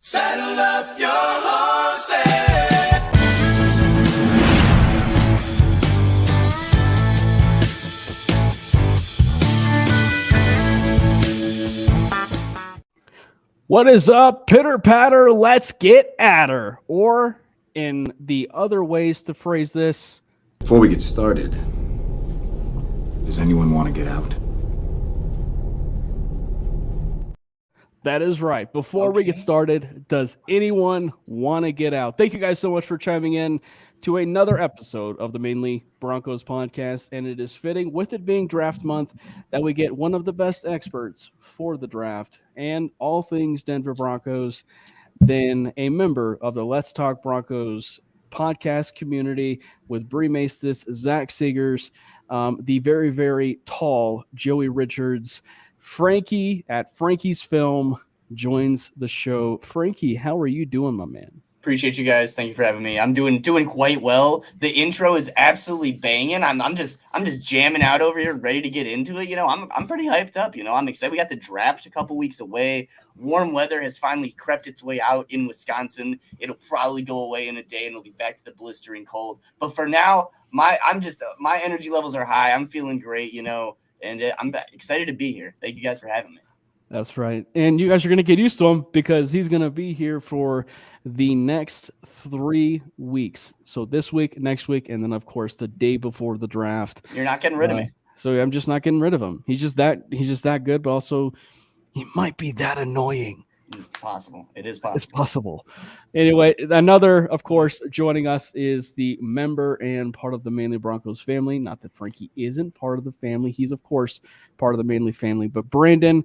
Saddle up your horses. What is up, pitter patter? Let's get at her. Or in the other ways to phrase this, before we get started, does anyone want to get out? that is right. Before we get started, does anyone want to get out? Thank you guys so much for chiming in to another episode of the Manely Broncos Podcast. And it is fitting, with it being draft month, that we get one of the best experts for the draft and all things Denver Broncos than a member of the Let's Talk Broncos podcast community with Bree Maestas, Zach Seegers, the very, very tall Joey Richards. Frankie at Frankie's Film joins the show. Frankie, how are you doing, my man? Appreciate you guys. Thank you for having me. I'm doing quite well. The intro is absolutely banging. I'm just jamming out over here, ready to get into it. I'm pretty hyped up. I'm excited. We got the draft a couple weeks away. Warm weather has finally crept its way out in Wisconsin. It'll probably go away in a day, and it'll be back to the blistering cold. But for now, my energy levels are high. I'm feeling great. And I'm excited to be here. Thank you guys for having me. That's right. And you guys are going to get used to him because he's going to be here for the next 3 weeks. So this week, next week, and then, of course, the day before the draft. You're not getting rid of me. So I'm just not getting rid of him. He's just that good, but also he might be that annoying. It's possible. It is possible. It's possible. Anyway, another, of course, joining us is the member and part of the Manly Broncos family. Not that Frankie isn't part of the family. He's, of course, part of the Manly family. But Brandon,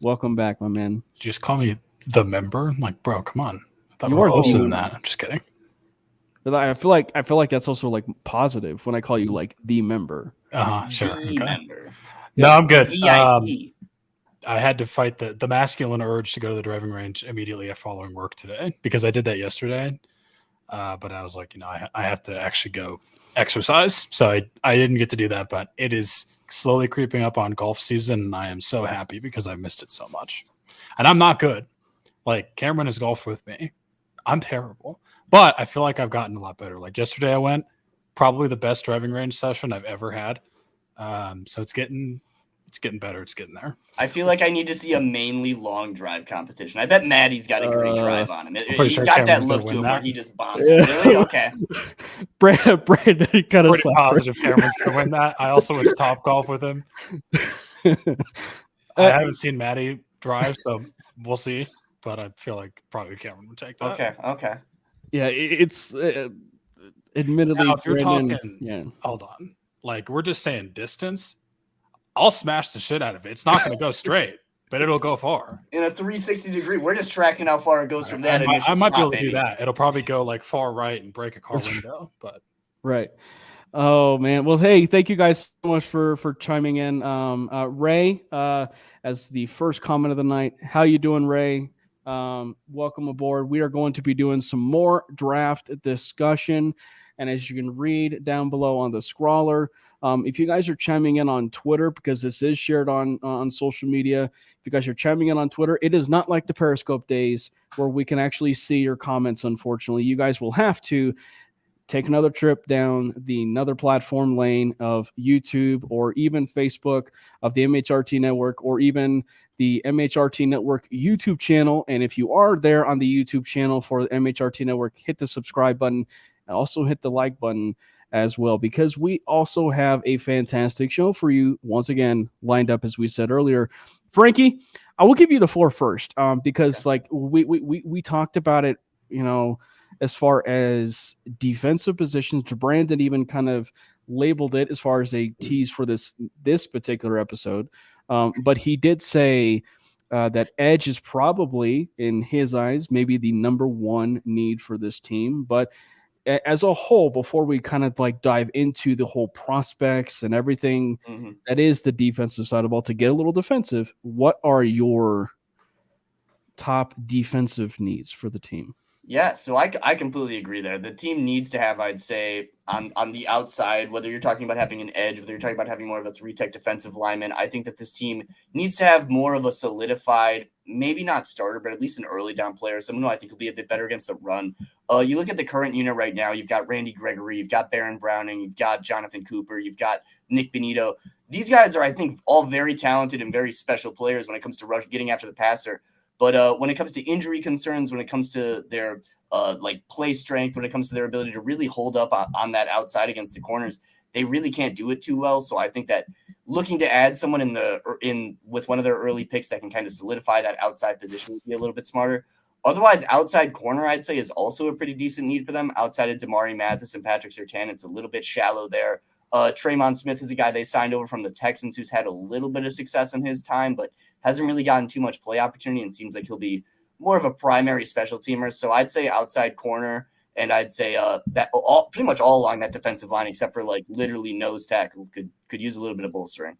welcome back, my man. You just call me the member? I'm like, bro, come on. I thought You we were are closer the- than that. I'm just kidding. But I feel like that's also like positive when I call you like the member. Sure. The Okay. member. No, I'm good. VIP. I had to fight the masculine urge to go to the driving range immediately following work today because I did that yesterday. But I was like, I have to actually go exercise. So I didn't get to do that, but it is slowly creeping up on golf season. And I am so happy because I missed it so much. And I'm not good. Like, Cameron has golfed with me. I'm terrible. But I feel like I've gotten a lot better. Like yesterday I went, probably the best driving range session I've ever had. So it's getting better. It's getting there. I feel like I need to see a mainly long drive competition. I bet Maddie's got a great drive on him. pretty He's sure got that Cameron's look gonna to him win where that. he just bombs it. Really? Okay. Brandon kind of Pretty positive Cameron's going to win that. I also went to Top Golf with him. I haven't seen Maddie drive, so we'll see. But I feel like probably Cameron would take that. Okay. Yeah, it's admittedly. Now, if you're Brandon, talking, yeah. hold on. Like, we're just saying distance. I'll smash the shit out of it. It's not going to go straight, but it'll go far. In a 360 degree, we're just tracking how far it goes from that. I might be able to do that. It'll probably go like far right and break a car window. But Right. Oh man. Well, hey, thank you guys so much for chiming in. Ray, as the first comment of the night, how you doing, Ray? Welcome aboard. We are going to be doing some more draft discussion, and as you can read down below on the scroller, if you guys are chiming in on Twitter, because this is shared on social media, if you guys are chiming in on Twitter, it is not like the Periscope days where we can actually see your comments. Unfortunately, you guys will have to take another trip down the another platform lane of YouTube or even Facebook of the MHRT Network or even the MHRT Network YouTube channel. And if you are there on the YouTube channel for the MHRT Network, hit the subscribe button and also hit the like button as well, because we also have a fantastic show for you once again lined up, as we said earlier. Frankie, I will give you the floor first, because like we talked about it, as far as defensive positions. Brandon even kind of labeled it as far as a tease for this particular episode. But he did say that edge is probably, in his eyes, maybe the number one need for this team. But as a whole, before we kind of like dive into the whole prospects and everything that is the defensive side of the ball, to get a little defensive, what are your top defensive needs for the team? Yeah, so I completely agree there. The team needs to have, I'd say, on the outside, whether you're talking about having an edge, whether you're talking about having more of a 3-tech defensive lineman, I think that this team needs to have more of a solidified, maybe not starter, but at least an early down player, someone who I think will be a bit better against the run. You look at the current unit right now, you've got Randy Gregory, you've got Baron Browning, you've got Jonathan Cooper, you've got Nick Benito. These guys are, I think, all very talented and very special players when it comes to getting after the passer. But when it comes to injury concerns, when it comes to their play strength, when it comes to their ability to really hold up on that outside against the corners, they really can't do it too well. So I think that looking to add someone with one of their early picks that can kind of solidify that outside position would be a little bit smarter. Otherwise, outside corner, I'd say, is also a pretty decent need for them. Outside of Damari Mathis and Patrick Surtain, it's a little bit shallow there. Tremon Smith is a guy they signed over from the Texans who's had a little bit of success in his time, but hasn't really gotten too much play opportunity and seems like he'll be more of a primary special teamer. So I'd say outside corner, and I'd say that pretty much all along that defensive line, except for like literally nose tackle, could use a little bit of bolstering.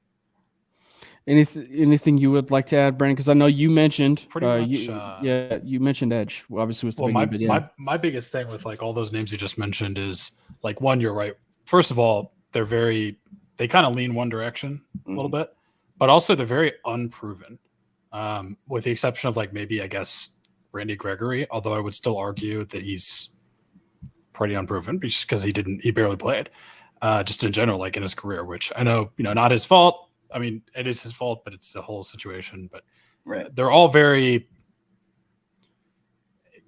Anything you would like to add, Brandon? Because I know you mentioned pretty much. You mentioned edge. Well, obviously, was the big name, but my biggest thing with like all those names you just mentioned is like, one, you're right. First of all, they kind of lean one direction a little bit, but also they're very unproven. With the exception of like maybe I guess Randy Gregory, although I would still argue that he's pretty unproven just because he barely played, just in general, like in his career, which I know, not his fault. I mean, it is his fault, but it's the whole situation. But right. They're all very,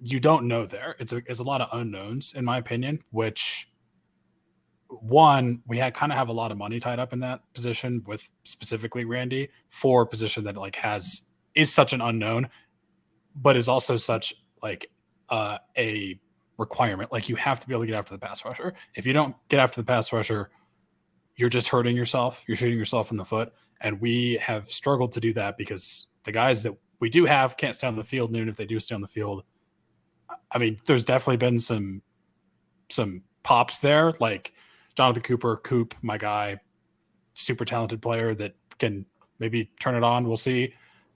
you don't know there. It's a lot of unknowns in my opinion, which one, we kind of have a lot of money tied up in that position with specifically Randy for a position that like is such an unknown, but is also such like a requirement. Like you have to be able to get after the pass rusher. If you don't get after the pass rusher, you're just hurting yourself. You're shooting yourself in the foot. And we have struggled to do that because the guys that we do have can't stay on the field. And even if they do stay on the field, I mean, there's definitely been some pops there, like Jonathan Cooper, Coop, my guy, super talented player that can maybe turn it on. We'll see.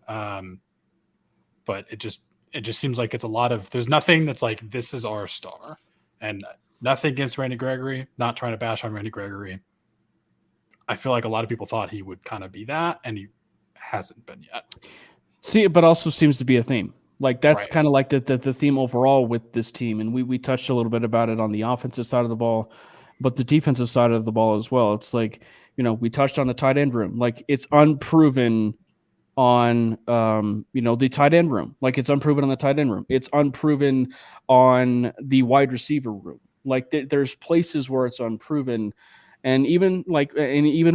But it just seems like it's a lot of, there's nothing that's like, this is our star, and nothing against Randy Gregory, not trying to bash on Randy Gregory. I feel like a lot of people thought he would kind of be that, and he hasn't been yet. See, but also seems to be a theme. Like that's Right. kind of like the theme overall with this team. And we touched a little bit about it on the offensive side of the ball, but the defensive side of the ball as well. It's like, we touched on the tight end room. Like it's unproven on the tight end room. Like it's unproven on the tight end room. It's unproven on the wide receiver room. Like there's places where it's unproven, and even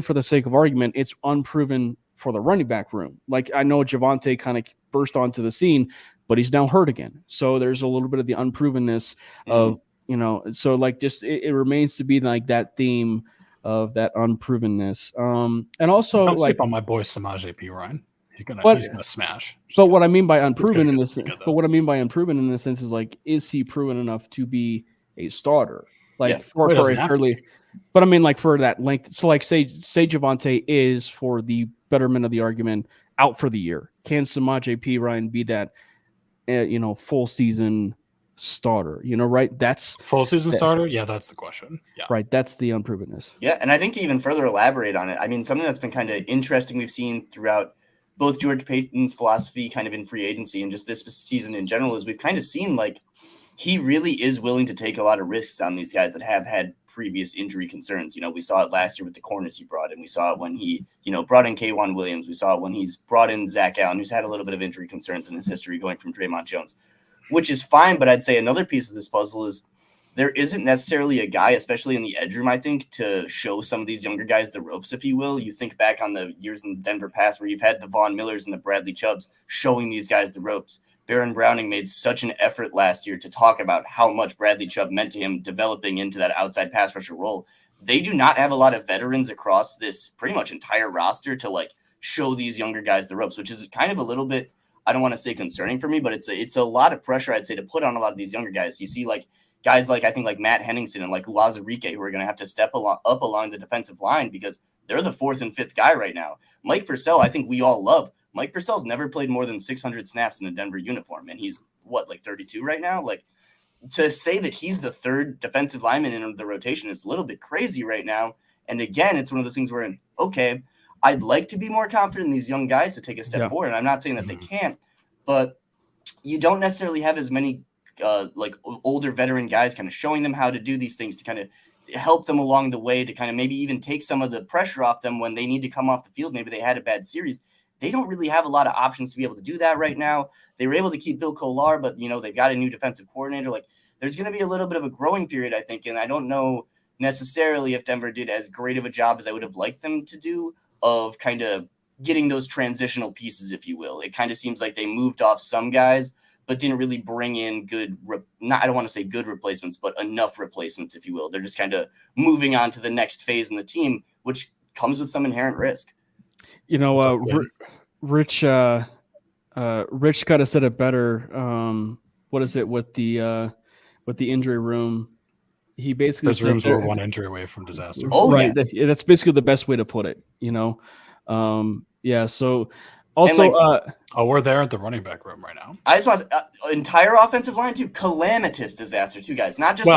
for the sake of argument, it's unproven for the running back room. Like I know Javonte kind of burst onto the scene, but he's now hurt again. So there's a little bit of the unprovenness of so like just it remains to be like that theme of that unprovenness. And also Don't like sleep on my boy Samaje P. Ryan. He's gonna smash. But what I mean by unproven in this, is like, is he proven enough to be a starter? Like for a early, but I mean like for that length. So like say Javonte is, for the betterment of the argument, out for the year. Can Samaje P. Ryan be that full season starter? Right? That's full season starter. Yeah, that's the question. Yeah, right. That's the unprovenness. Yeah, and I think to even further elaborate on it, I mean something that's been kind of interesting we've seen throughout both George Paton's philosophy kind of in free agency and just this season in general is we've kind of seen like he really is willing to take a lot of risks on these guys that have had previous injury concerns. We saw it last year with the corners he brought in. We saw it when he, brought in K'Wan Williams. We saw it when he's brought in Zach Allen, who's had a little bit of injury concerns in his history going from Draymond Jones, which is fine. But I'd say another piece of this puzzle is there isn't necessarily a guy, especially in the edge room, I think, to show some of these younger guys the ropes, if you will. You think back on the years in the Denver past where you've had the Von Millers and the Bradley Chubbs showing these guys the ropes. Baron Browning made such an effort last year to talk about how much Bradley Chubb meant to him developing into that outside pass rusher role. They do not have a lot of veterans across this pretty much entire roster to like show these younger guys the ropes, which is kind of a little bit, I don't want to say concerning for me, but it's a lot of pressure, I'd say, to put on a lot of these younger guys. You see like guys like, I think like Matt Henningsen and like Uwazurike, who are going to have to step up along the defensive line because they're the fourth and fifth guy right now. Mike Purcell, I think we all love. Mike Purcell's never played more than 600 snaps in a Denver uniform, and he's like 32 right now. Like to say that he's the third defensive lineman in the rotation is a little bit crazy right now. And again, it's one of those things where, okay, I'd like to be more confident in these young guys to take a step forward. And I'm not saying that they can't, but you don't necessarily have as many like older veteran guys kind of showing them how to do these things to kind of help them along the way, to kind of maybe even take some of the pressure off them when they need to come off the field. Maybe they had a bad series. They don't really have a lot of options to be able to do that right now. They were able to keep Bill Kolar, but they've got a new defensive coordinator. Like, there's going to be a little bit of a growing period, I think. And I don't know necessarily if Denver did as great of a job as I would have liked them to do of kind of getting those transitional pieces, if you will. It kind of seems like they moved off some guys, but didn't really bring in I don't want to say good replacements, but enough replacements, if you will. They're just kind of moving on to the next phase in the team, which comes with some inherent risk. Rich kind of said it better. What is it with the injury room? He basically those rooms were one injury away from disaster. Oh, right. Yeah. That's basically the best way to put it. Yeah. So also, we're there at the running back room right now. I just want to entire offensive line too. Calamitous disaster too, guys. Not just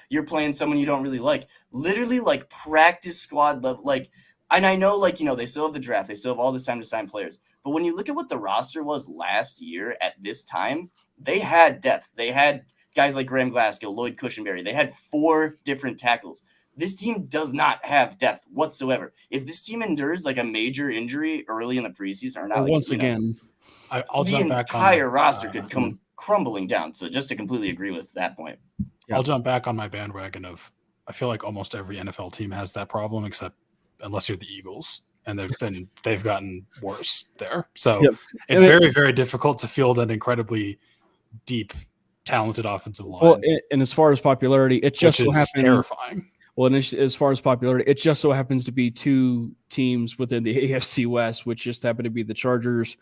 you're playing someone you don't really like. Literally like practice squad level. Like, and I know they still have the draft. They still have all this time to sign players. But when you look at what the roster was last year at this time, they had depth. They had guys like Graham Glasgow, Lloyd Cushenberry. They had 4 different tackles. This team does not have depth whatsoever. If this team endures like a major injury early in the preseason or not, the entire roster could come crumbling down. So just to completely agree with that point. Yeah. I'll jump back on my bandwagon of, I feel like almost every NFL team has that problem, except unless you're the Eagles. And they've gotten worse there. So it's very, very difficult to field an incredibly deep, talented offensive line. Well, and as far as popularity, it just so happens terrifying. Well, and as far as popularity, it just so happens to be 2 teams within the AFC West, which just happen to be the Chargers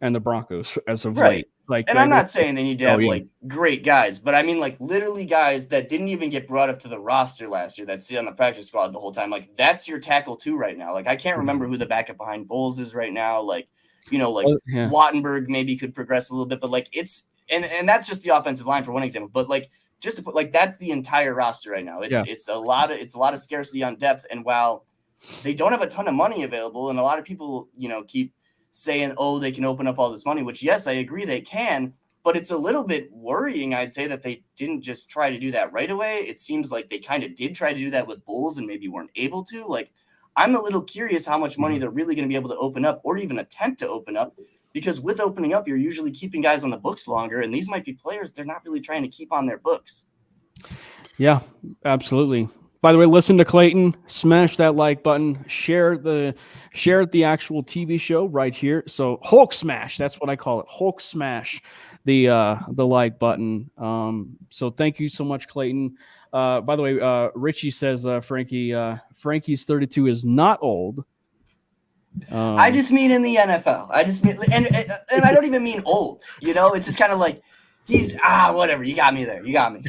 and the Broncos as of late. And I'm not saying they need to have great guys, but I mean literally guys that didn't even get brought up to the roster last year that sit on the practice squad the whole time. Like, that's your tackle too right now. Like, I can't remember who the backup behind Bowles is right now. Wattenberg maybe could progress a little bit, but it's and that's just the offensive line for one example. But just to put that's the entire roster right now. It's a lot of scarcity on depth, and while they don't have a ton of money available, and a lot of people keep saying, they can open up all this money, which, yes, I agree they can, but it's a little bit worrying, I'd say, that they didn't just try to do that right away. It seems like they kind of did try to do that with Bulls and maybe weren't able to. I'm a little curious how much money they're really going to be able to open up or even attempt to open up, because with opening up, you're usually keeping guys on the books longer, and these might be players they're not really trying to keep on their books. Yeah, absolutely. By the way, listen to Clayton, smash that like button, share the actual TV show right here. So Hulk smash, that's what I call it. Hulk smash the like button. So thank you so much, Clayton. By the way, Richie says Frankie's 32 is not old. I just mean in the NFL. I just mean and I don't even mean old. It's just kind of like he's whatever. You got me there. You got me.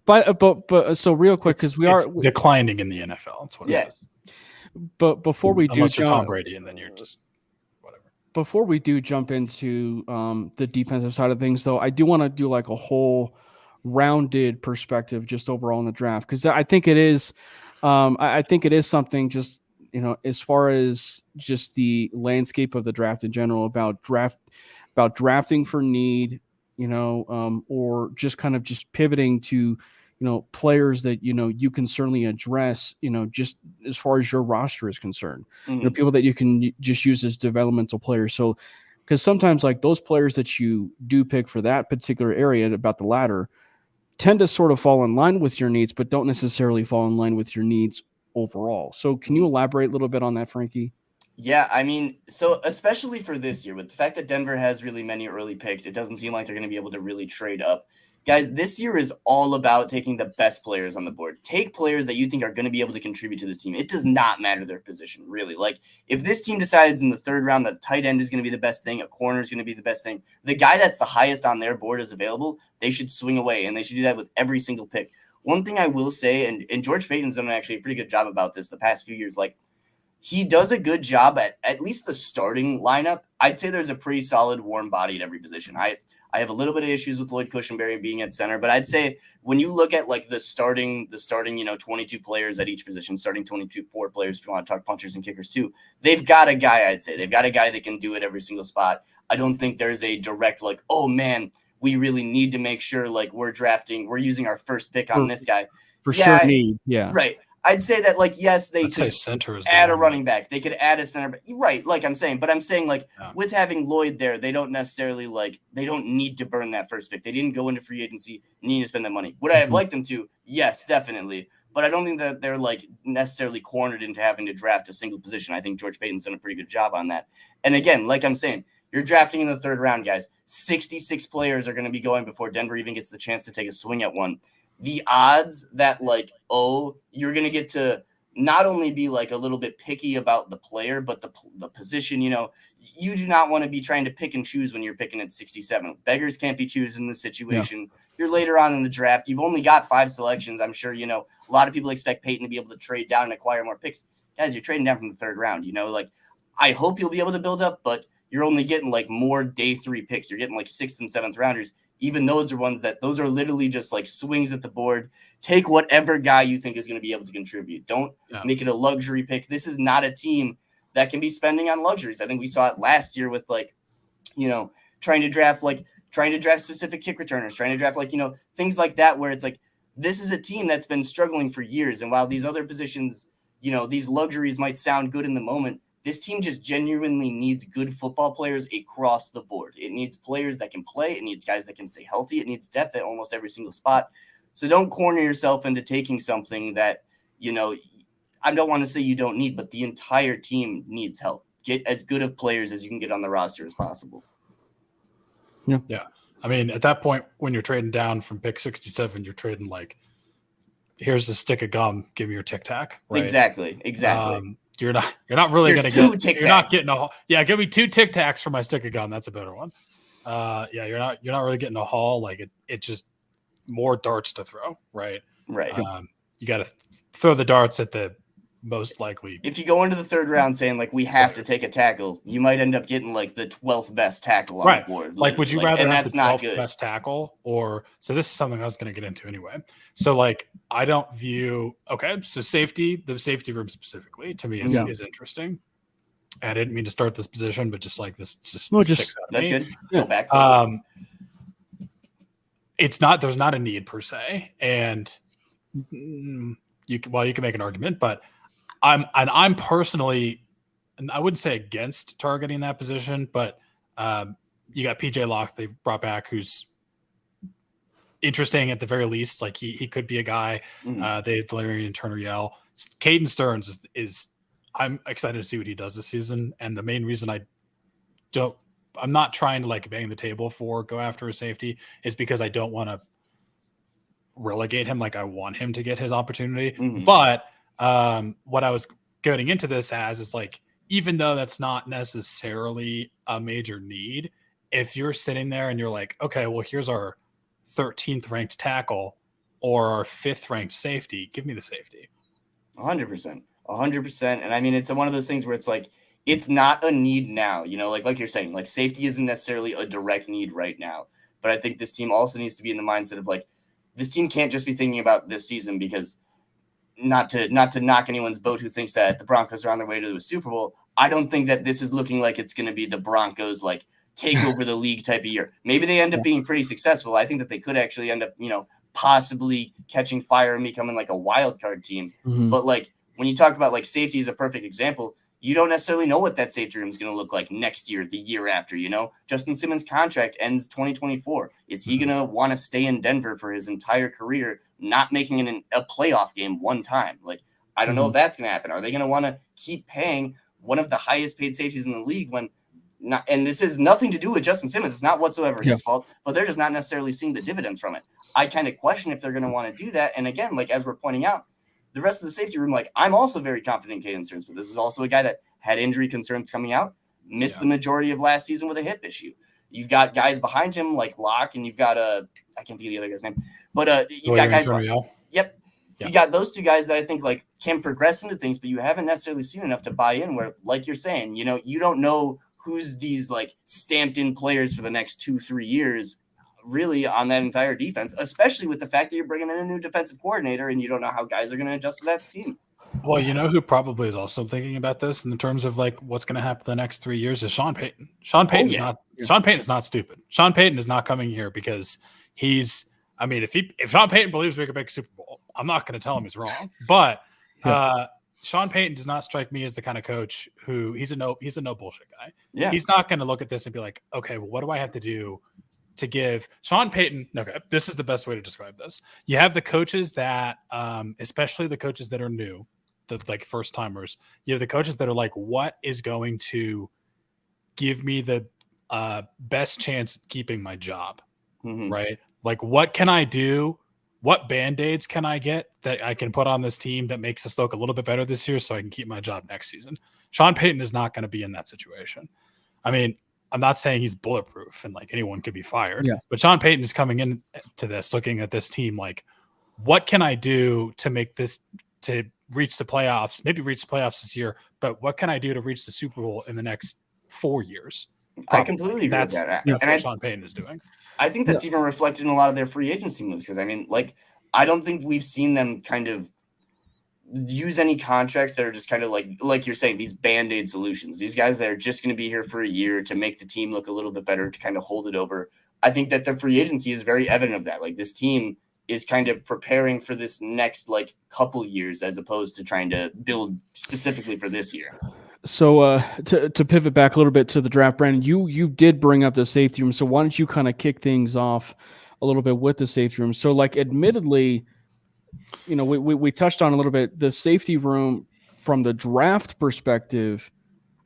But so real quick, because we are declining in the NFL. That's what it is. But before we unless you're Tom Brady, and then you're just whatever. Before we do jump into the defensive side of things, though, I do want to do a whole rounded perspective just overall in the draft, because I think it is, something just as far as just the landscape of the draft in general, about drafting for need. Or just kind of just pivoting to, players that, you can certainly address, just as far as your roster is concerned, people that you can just use as developmental players. So, because sometimes those players that you do pick for that particular area about the ladder tend to sort of fall in line with your needs, but don't necessarily fall in line with your needs overall. So can you elaborate a little bit on that, Frankie? Yeah, I mean, so especially for this year, with the fact that Denver has really many early picks, it doesn't seem like they're going to be able to really trade up. Guys, this year is all about taking the best players on the board. Take players that you think are going to be able to contribute to this team. It does not matter their position, really. If this team decides in the 3rd round that tight end is going to be the best thing, a corner is going to be the best thing, the guy that's the highest on their board is available, they should swing away, and they should do that with every single pick. One thing I will say, and George Payton's done actually a pretty good job about this the past few years, he does a good job at least the starting lineup. I'd say there's a pretty solid warm body at every position. I have a little bit of issues with Lloyd Cushenberry being at center, but I'd say when you look at like the starting, 22 players at each position, starting 24 players, if you want to talk punchers and kickers too, they've got a guy, I'd say. They've got a guy that can do it every single spot. I don't think there's a direct like, oh man, we really need to make sure like we're using our first pick on this guy. Sure need. Yeah. Right. I'd say that, like, yes, they could center is add a running back. They could add a center. Right, like I'm saying. But I'm saying, like, with having Lloyd there, they don't necessarily, like, they don't need to burn that first pick. They didn't go into free agency needing to spend that money. Would I have liked them to? Yes, definitely. But I don't think that they're, like, necessarily cornered into having to draft a single position. I think George Payton's done a pretty good job on that. And, again, like I'm saying, you're drafting in the third round, guys. 66 players are going to be going before Denver even gets the chance to take a swing at one. The odds that, like, you're going to get to not only be, like, a little bit picky about the player, but the position, you know, you do not want to be trying to pick and choose when you're picking at 67. Beggars can't be choosing in this situation. Yeah. You're later on in the draft. You've only got 5 selections. I'm sure, you know, a lot of people expect Peyton to be able to trade down and acquire more picks. Guys, you're trading down from the third round, you know, like, I hope you'll be able to build up, but you're only getting, like, more day 3 picks. You're getting, like, 6th and 7th rounders. Even those are literally just like swings at the board. Take whatever guy you think is going to be able to contribute. Don't make it a luxury pick. This is not a team that can be spending on luxuries. I think we saw it last year with, like, you know, trying to draft specific kick returners, trying to draft, like, you know, things like that, where it's like, this is a team that's been struggling for years. And while these other positions, you know, these luxuries might sound good in the moment, this team just genuinely needs good football players across the board. It needs players that can play. It needs guys that can stay healthy. It needs depth at almost every single spot. So don't corner yourself into taking something that, you know, I don't want to say you don't need, but the entire team needs help. Get as good of players as you can get on the roster as possible. Yeah. I mean, at that point, when you're trading down from pick 67, you're trading like, here's a stick of gum. Give me your Tic Tac. Right? Exactly. You're not really going to get. Tic-Tacs. You're not getting a. Yeah, give me 2 Tic Tacs for my stick of gum. That's a better one. Yeah, you're not really getting a haul. Like it's just more darts to throw. Right. You got to throw the darts at the most likely. If you go into the third round saying like we have to take a tackle, you might end up getting like the 12th best tackle on the board. Like, would you rather have the 12th best tackle or? So this is something I was going to get into anyway. So like I don't view so the safety room specifically to me is interesting. I didn't mean to start this position, but just like this sticks out to that's me. Good. Go back. It's not. There's not a need per se, and you can make an argument, but I'm personally, and I wouldn't say against targeting that position, but you got PJ Locke they brought back, who's interesting at the very least. Like he could be a guy. They had Delarian and Turner Yell. Caden Stearns is I'm excited to see what he does this season, and the main reason I'm not trying to like bang the table for go after a safety is because I don't want to relegate him. Like I want him to get his opportunity, but what I was getting into this as is like, even though that's not necessarily a major need, if you're sitting there and you're like, okay, well, here's our 13th ranked tackle or our 5th ranked safety, give me the safety. 100%. And I mean, it's one of those things where it's like, it's not a need now, you know, like you're saying, like safety isn't necessarily a direct need right now, but I think this team also needs to be in the mindset of like, this team can't just be thinking about this season, because not to knock anyone's boat who thinks that the Broncos are on their way to the Super Bowl. I don't think that this is looking like it's going to be the Broncos like take over the league type of year. Maybe they end up being pretty successful. I think that they could actually end up, you know, possibly catching fire and becoming like a wild card team. But like when you talk about like safety is a perfect example, you don't necessarily know what that safety room is going to look like next year, the year after, you know. Justin Simmons' contract ends 2024. Is he going to want to stay in Denver for his entire career, not making a playoff game one time? Like, I don't know if that's going to happen. Are they going to want to keep paying one of the highest paid safeties in the league when not? And this has nothing to do with Justin Simmons. It's not whatsoever his fault, but they're just not necessarily seeing the dividends from it. I kind of question if they're going to want to do that. And again, like as we're pointing out, the rest of the safety room, like I'm also very confident in Caden Stearns, but this is also a guy that had injury concerns coming out, missed the majority of last season with a hip issue. You've got guys behind him like Locke, and you've got I can't think of the other guy's name, but you've got guys. Yep. You got those 2 guys that I think like can progress into things, but you haven't necessarily seen enough to buy in. Where, like you're saying, you know, you don't know who's these like stamped in players for the next 2-3 years really on that entire defense, especially with the fact that you're bringing in a new defensive coordinator and you don't know how guys are going to adjust to that scheme. Well, you know who probably is also thinking about this in terms of like what's going to happen the next 3 years is Sean Payton. Sean Payton is not stupid. Sean Payton is not coming here because he's. I mean, if Sean Payton believes we could make a Super Bowl, I'm not going to tell him he's wrong. But Sean Payton does not strike me as the kind of coach who he's a no bullshit guy. Yeah, he's not going to look at this and be like, okay, well, what do I have to do to give Sean Payton? Okay, this is the best way to describe this. You have the coaches that, especially the coaches that are new. The like first timers, you have the coaches that are like, what is going to give me the best chance at keeping my job, right? Like, what can I do? What band-aids can I get that I can put on this team that makes us look a little bit better this year so I can keep my job next season? Sean Payton is not going to be in that situation. I mean, I'm not saying he's bulletproof and like anyone could be fired, but Sean Payton is coming into this looking at this team like, what can I do to make this to reach the playoffs, maybe reach the playoffs this year, but what can I do to reach the Super Bowl in the next 4 years? Probably. I completely agree with that. That's what Sean Payton is doing. I think that's even reflected in a lot of their free agency moves. Because I mean, like, I don't think we've seen them kind of use any contracts that are just kind of like you're saying, these Band-Aid solutions. These guys that are just going to be here for a year to make the team look a little bit better, to kind of hold it over. I think that the free agency is very evident of that. Like, this team is kind of preparing for this next like couple years as opposed to trying to build specifically for this year. So to pivot back a little bit to the draft, Brandon, you did bring up the safety room. So why don't you kind of kick things off a little bit with the safety room? So like, admittedly, you know, we touched on a little bit the safety room from the draft perspective.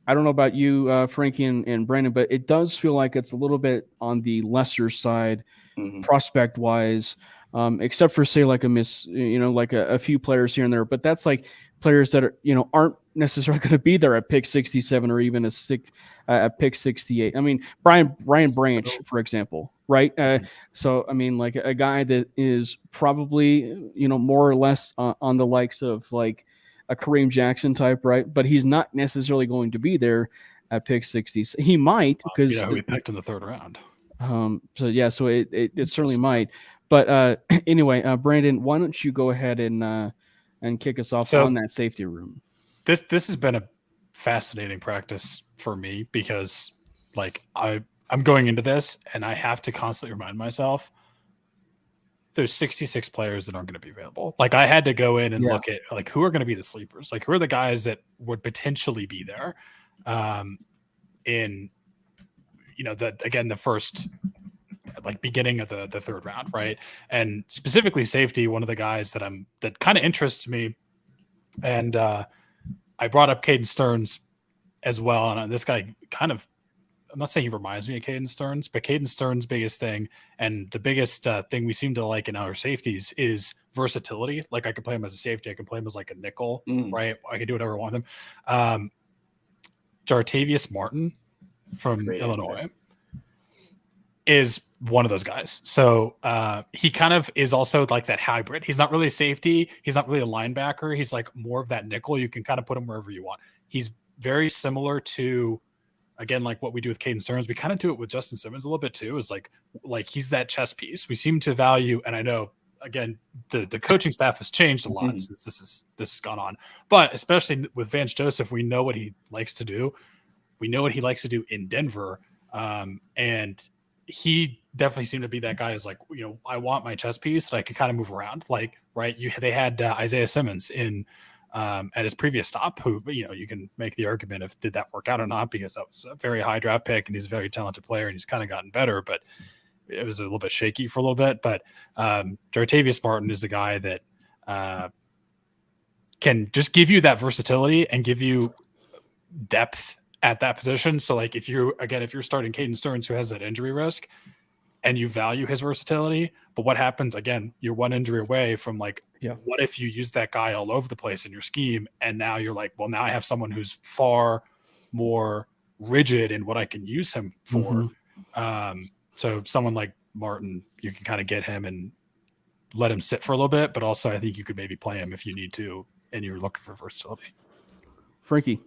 I don't know about you, Frankie and Brandon, but it does feel like it's a little bit on the lesser side, prospect wise. Except for say like like a few players here and there, but that's like players that are, aren't necessarily going to be there at pick 67 or even at pick 68. I mean, Brian Branch, for example, right? So, I mean, like a guy that is probably, more or less on the likes of like a Kareem Jackson type, right? But he's not necessarily going to be there at pick 60. He might because we picked in the third round. So it certainly might. But anyway, Brandon, why don't you go ahead and kick us off on that safety room? This has been a fascinating practice for me because, like, I'm going into this and I have to constantly remind myself there's 66 players that aren't going to be available. Like, I had to go in and look at like who are going to be the sleepers, like who are the guys that would potentially be there, in the first. Like beginning of the third round, right? And specifically safety, one of the guys that kind of interests me. And I brought up Caden Stearns as well. And this guy I'm not saying he reminds me of Caden Stearns, but Caden Stearns' biggest thing and the biggest thing we seem to like in our safeties is versatility. Like, I can play him as a safety. I can play him as like a nickel, right? I can do whatever I want with him. Jartavius Martin from Illinois is one of those guys. So he kind of is also like that hybrid. He's not really a safety. He's not really a linebacker. He's like more of that nickel. You can kind of put him wherever you want. He's very similar to, again, like what we do with Caden Stearns. We kind of do it with Justin Simmons a little bit too, is like he's that chess piece. We seem to value, and I know, again, the coaching staff has changed a lot since this has gone on. But especially with Vance Joseph, we know what he likes to do. We know what he likes to do in Denver. And he definitely seemed to be that guy who's like, I want my chess piece that I could kind of move around. Like, right. They had Isaiah Simmons in at his previous stop, who, you can make the argument of did that work out or not, because that was a very high draft pick and he's a very talented player and he's kind of gotten better, but it was a little bit shaky for a little bit. But Jartavius Martin is a guy that can just give you that versatility and give you depth at that position. So like if you're starting Caden Stearns, who has that injury risk, and you value his versatility, but what happens, again, you're one injury away from like, what if you use that guy all over the place in your scheme? And now you're like, well, now I have someone who's far more rigid in what I can use him for. So someone like Martin, you can kind of get him and let him sit for a little bit, but also I think you could maybe play him if you need to, and you're looking for versatility. Frankie.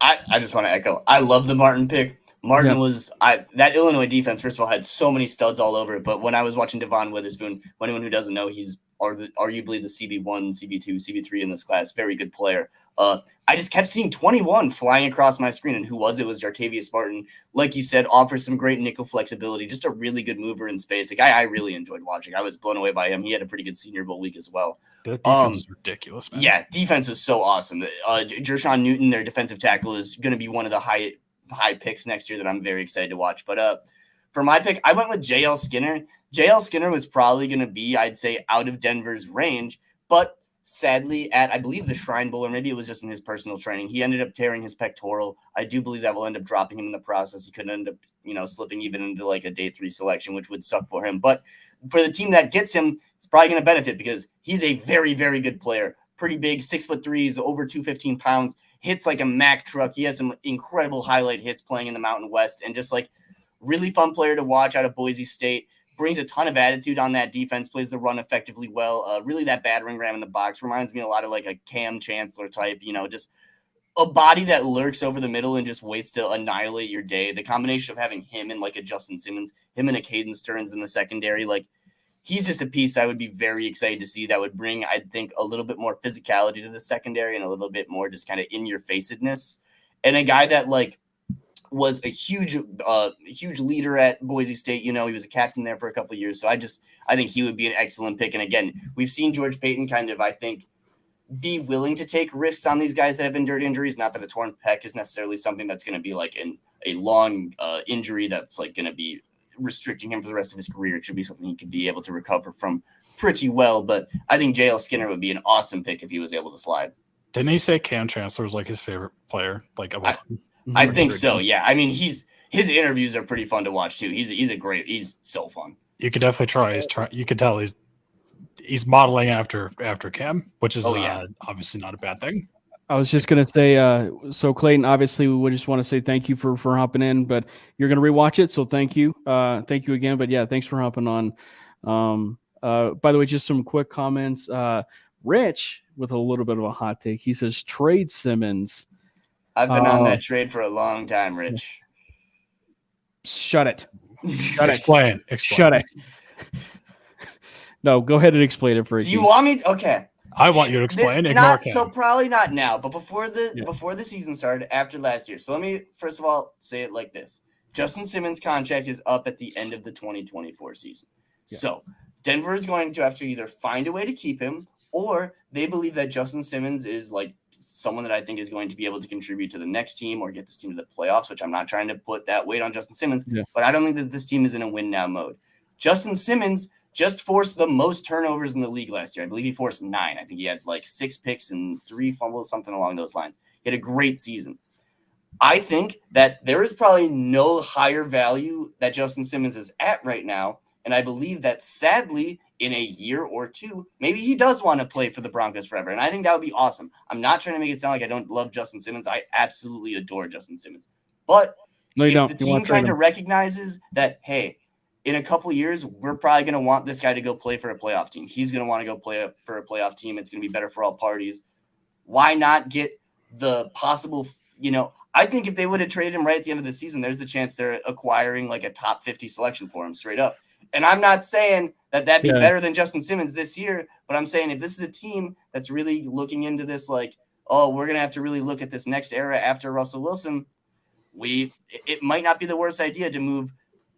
I just want to echo. I love the Martin pick, Martin was that Illinois defense, first of all, had so many studs all over it. But when I was watching Devon Witherspoon, for anyone who doesn't know, he's arguably the CB1, CB2, CB3 in this class. Very good player. I just kept seeing 21 flying across my screen, and who was it? It was Jartavius Martin. Like you said, offers some great nickel flexibility, just a really good mover in space. A guy I really enjoyed watching. I was blown away by him. He had a pretty good Senior Bowl week as well. The defense is ridiculous, man. Yeah, defense was so awesome. Jershawn Newton, their defensive tackle, is going to be one of the high picks next year that I'm very excited to watch. But for my pick, I went with JL Skinner. JL Skinner was probably going to be, I'd say, out of Denver's range, but sadly at, I believe, the Shrine Bowl, or maybe it was just in his personal training, he ended up tearing his pectoral. I do believe that will end up dropping him in the process. He could end up, slipping even into like a day 3 selection, which would suck for him. But for the team that gets him, it's probably going to benefit because he's a very, very good player. Pretty big, 6'3", he's over 215 pounds, hits like a Mack truck. He has some incredible highlight hits playing in the Mountain West, and just like really fun player to watch out of Boise State. Brings a ton of attitude on that defense, plays the run effectively well. Really that battering ram in the box reminds me a lot of like a Cam Chancellor type, just a body that lurks over the middle and just waits to annihilate your day. The combination of having him and like a Justin Simmons, him and a Caden Stearns in the secondary, like he's just a piece I would be very excited to see that would bring, I think, a little bit more physicality to the secondary and a little bit more just kind of in your facedness. And a guy that like was a huge leader at Boise State. He was a captain there for a couple of years. So I think he would be an excellent pick. And again, we've seen George Payton kind of, I think, be willing to take risks on these guys that have endured injuries. Not that a torn pec is necessarily something that's going to be like a long injury that's like going to be restricting him for the rest of his career. It should be something he could be able to recover from pretty well. But I think JL Skinner would be an awesome pick if he was able to slide. Didn't he say Cam Chancellor was like his favorite player? Like I think so. Yeah. I mean, his interviews are pretty fun to watch too. He's so fun. You could definitely try. You could tell he's modeling after Cam, which is obviously not a bad thing. I was just going to say, so Clayton, obviously we just want to say thank you for hopping in, but you're going to rewatch it. So thank you. Thank you again. But yeah, thanks for hopping on. By the way, just some quick comments. Rich with a little bit of a hot take. He says trade Simmons. I've been on that trade for a long time, Rich. Shut it. Explain. Shut it. No, go ahead and explain it for us. Do you want me to? Okay. I want you to explain. So probably not now, but before the season started, after last year. So let me first of all say it like this: Justin Simmons' contract is up at the end of the 2024 season. Yeah. So Denver is going to have to either find a way to keep him, or they believe that Justin Simmons is like someone that I think is going to be able to contribute to the next team or get this team to the playoffs, which I'm not trying to put that weight on Justin Simmons, but I don't think that this team is in a win now mode. Justin Simmons just forced the most turnovers in the league last year. I believe he forced 9. I think he had like 6 picks and 3 fumbles, something along those lines. He had a great season. I think that there is probably no higher value that Justin Simmons is at right now. And I believe that sadly, in a year or two, maybe he does want to play for the Broncos forever. And I think that would be awesome. I'm not trying to make it sound like I don't love Justin Simmons. I absolutely adore Justin Simmons. But if the team kind of recognizes that, hey, in a couple of years, we're probably going to want this guy to go play for a playoff team. He's going to want to go play for a playoff team. It's going to be better for all parties. Why not get the possible, I think if they would have traded him right at the end of the season, there's the chance they're acquiring like a top 50 selection for him straight up. And I'm not saying that that'd be better than Justin Simmons this year, but I'm saying if this is a team that's really looking into this, like, oh, we're going to have to really look at this next era after Russell Wilson, it might not be the worst idea to move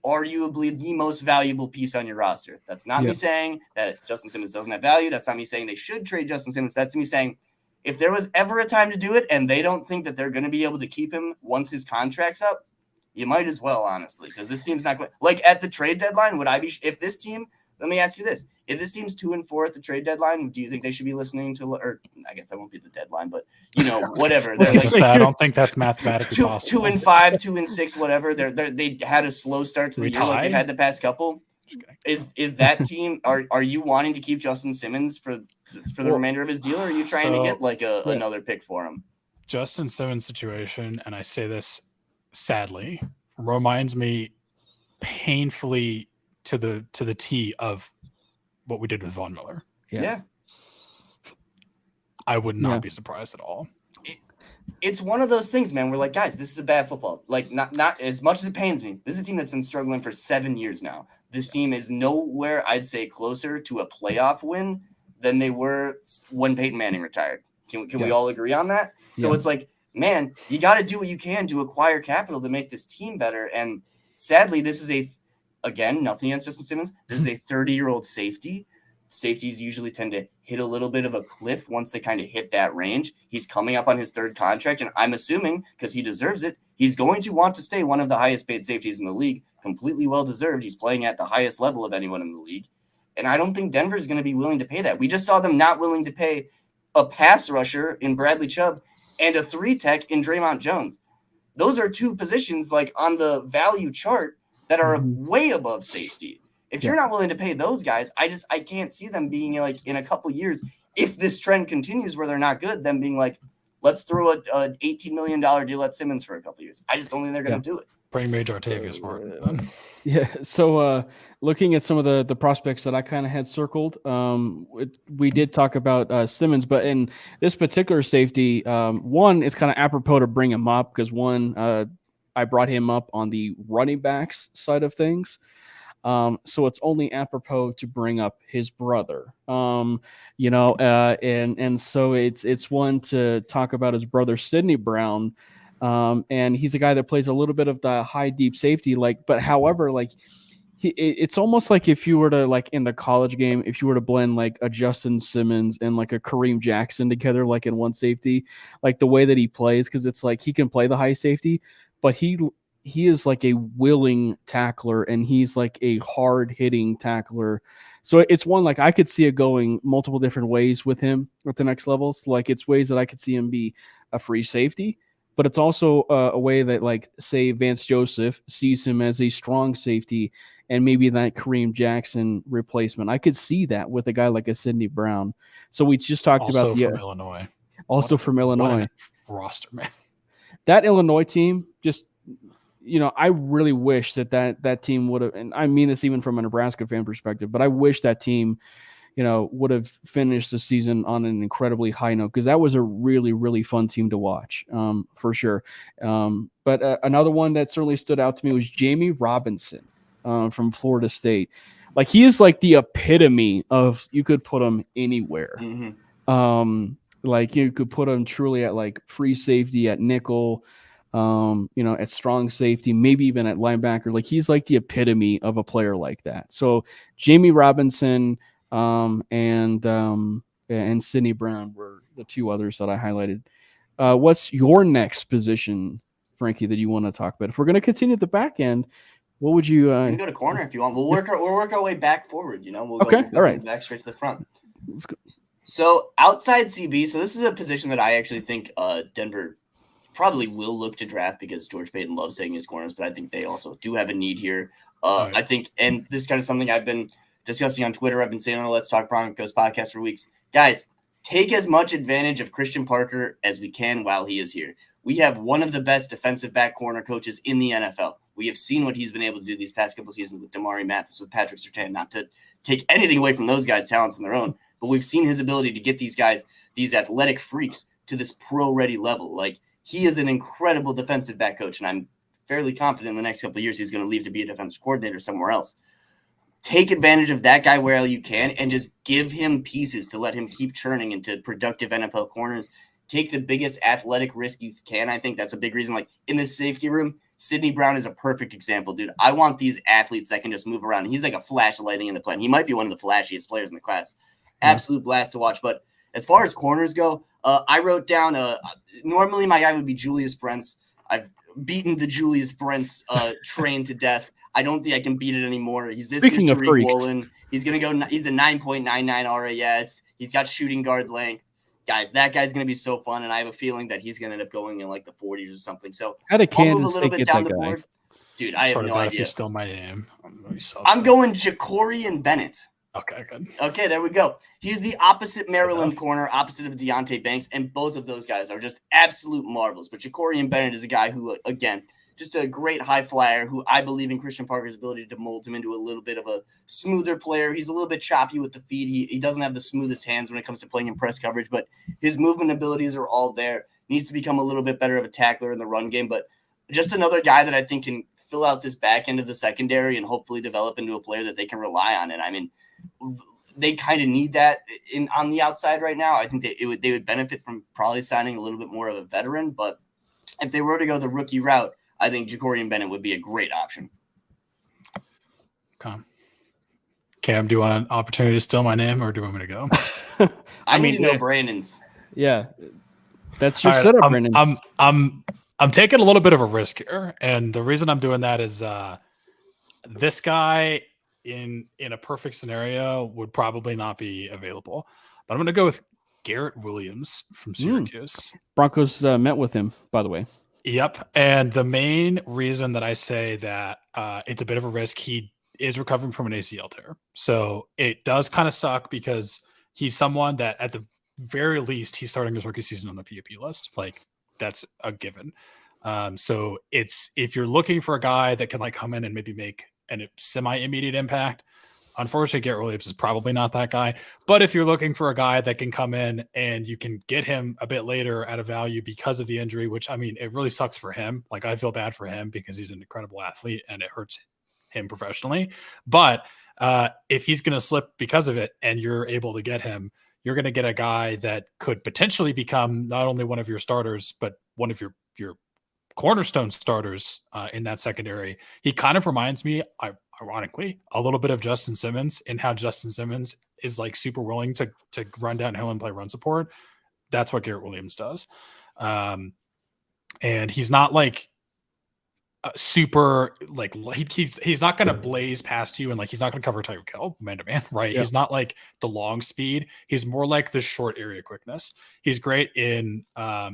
arguably the most valuable piece on your roster. That's not me saying that Justin Simmons doesn't have value. That's not me saying they should trade Justin Simmons. That's me saying if there was ever a time to do it and they don't think that they're going to be able to keep him once his contract's up, you might as well, honestly, because this team's not going – like at the trade deadline, would I be – if this team – let me ask you this. If this team's 2-4 at the trade deadline, do you think they should be listening to – or I guess that won't be the deadline, but, whatever. I don't think that's mathematically possible. 2-5, 2-6, whatever. They had a slow start to the year like they've had the past couple. Is that team – are you wanting to keep Justin Simmons for the remainder of his deal, or are you trying to get like another pick for him? Justin Simmons' situation, and I say this – sadly, reminds me painfully to the T of what we did with Von Miller. Yeah. I would not be surprised at all. it's one of those things, man. We're like, guys, this is a bad football. Like, not as much as it pains me. This is a team that's been struggling for 7 years now. This team is nowhere, I'd say, closer to a playoff win than they were when Peyton Manning retired. Can we all agree on that? So it's like, man, you got to do what you can to acquire capital to make this team better. And sadly, this is again, nothing against Justin Simmons. This is a 30-year-old safety. Safeties usually tend to hit a little bit of a cliff once they kind of hit that range. He's coming up on his 3rd contract, and I'm assuming, because he deserves it, he's going to want to stay one of the highest paid safeties in the league. Completely well-deserved. He's playing at the highest level of anyone in the league. And I don't think Denver's going to be willing to pay that. We just saw them not willing to pay a pass rusher in Bradley Chubb and a 3-tech in Draymond Jones. Those are 2 positions like on the value chart that are way above safety. If you're not willing to pay those guys, I can't see them being like in a couple years, if this trend continues where they're not good, them being like, let's throw a $18 million deal at Simmons for a couple years. I just don't think they're going to do it. Bring Major Artavius Martin. Yeah. So looking at some of the prospects that I kind of had circled, we did talk about Simmons, but in this particular safety, one, it's kind of apropos to bring him up because I brought him up on the running backs side of things. So it's only apropos to bring up his brother, and so it's one to talk about his brother, Sidney Brown. And he's a guy that plays a little bit of the high deep safety, but however, it's almost like if you were to like in the college game, if you were to blend like a Justin Simmons and like a Kareem Jackson together, like in one safety, like the way that he plays, because it's like he can play the high safety, but he is like a willing tackler and he's like a hard hitting tackler. So it's one, like I could see it going multiple different ways with him at the next levels. Like it's ways that I could see him be a free safety, but it's also a way that like say Vance Joseph sees him as a strong safety and maybe that Kareem Jackson replacement. I could see that with a guy like a Sidney Brown. So we just talked also about from Illinois. Also from Illinois. Roster, man. That Illinois team just, I really wish that team would have, and I mean this even from a Nebraska fan perspective, but I wish that team, would have finished the season on an incredibly high note because that was a really, really fun team to watch, for sure. But another one that certainly stood out to me was Jamie Robinson from Florida State. Like he is like the epitome of you could put him anywhere. Like you could put him truly at like free safety, at nickel, at strong safety, maybe even at linebacker. Like he's like the epitome of a player like that. So Jamie Robinson and Sidney Brown were the 2 others that I highlighted. What's your next position, Frankie, that you want to talk about? If we're going to continue at the back end, what would you? You can go to corner if you want. We'll work our way back forward. We'll go all right, back straight to the front. Let's go. So outside CB, so this is a position that I actually think Denver probably will look to draft because George Payton loves taking his corners, but I think they also do have a need here. I think, and this is kind of something I've been discussing on Twitter. I've been saying on the Let's Talk Broncos podcast for weeks. Guys, take as much advantage of Christian Parker as we can while he is here. We have one of the best defensive back corner coaches in the NFL. We have seen what he's been able to do these past couple seasons with Damari Mathis, with Patrick Surtain, not to take anything away from those guys' talents on their own, but we've seen his ability to get these guys, these athletic freaks, to this pro-ready level. Like, he is an incredible defensive back coach, and I'm fairly confident in the next couple of years he's going to leave to be a defensive coordinator somewhere else. Take advantage of that guy where you can and just give him pieces to let him keep churning into productive NFL corners. Take the biggest athletic risk you can. I think that's a big reason. Like, in this safety room, Sidney Brown is a perfect example, dude. I want these athletes that can just move around. He's like a flash of lightning in the plan. He might be one of the flashiest players in the class. Absolute blast to watch. But as far as corners go, I wrote down normally my guy would be Julius Brents. I've beaten the Julius Brents train to death. I don't think I can beat it anymore. He's this year's Tariq Woolen. He's a 9.99 RAS. He's got shooting guard length. Guys, that guy's going to be so fun, and I have a feeling that he's going to end up going in like the 40s or something. So I'll move a little bit down the board. Dude, I have no idea. If you still my name. I'm going Ja'Cory Bennett. Okay, good. Okay, there we go. He's the opposite Maryland corner, opposite of Deontay Banks, and both of those guys are just absolute marvels. But Ja'Cory Bennett is a guy who, again, just a great high flyer who I believe in Christian Parker's ability to mold him into a little bit of a smoother player. He's a little bit choppy with the feet. He doesn't have the smoothest hands when it comes to playing in press coverage, but his movement abilities are all there. needs to become a little bit better of a tackler in the run game, but just another guy that I think can fill out this back end of the secondary and hopefully develop into a player that they can rely on. And I mean, they kind of need that on the outside right now. I think they would benefit from probably signing a little bit more of a veteran, but if they were to go the rookie route, I think Jacorian Bennett would be a great option. Okay. Cam, do you want an opportunity to steal my name, or do you want me to go? I need to know Brandon's. Yeah, that's your All right, setup, Brandon. I'm taking a little bit of a risk here, and the reason I'm doing that is this guy in a perfect scenario would probably not be available, but I'm going to go with Garrett Williams from Syracuse. Broncos met with him, by the way. Yep, and the main reason that I say that it's a bit of a risk, he is recovering from an ACL tear, so it does kind of suck because he's someone that at the very least he's starting his rookie season on the PUP list. Like, that's a given. So it's, if you're looking for a guy that can like come in and maybe make a semi-immediate impact, unfortunately Garrett Williams is probably not that guy. But if you're looking for a guy that can come in and you can get him a bit later at a value because of the injury, which, I mean, it really sucks for him. Like, I feel bad for him because he's an incredible athlete and it hurts him professionally. But if he's going to slip because of it and you're able to get him, you're going to get a guy that could potentially become not only one of your starters, but one of your cornerstone starters in that secondary. He kind of reminds me, ironically, a little bit of Justin Simmons, in how Justin Simmons is like super willing to run downhill and play run support. That's what Garrett Williams does. And he's not like super, like, he's not going to blaze past you, and like he's not going to cover Tyreek Hill man to man, right? Yeah. He's not like the long speed. He's more like the short area quickness. He's great in I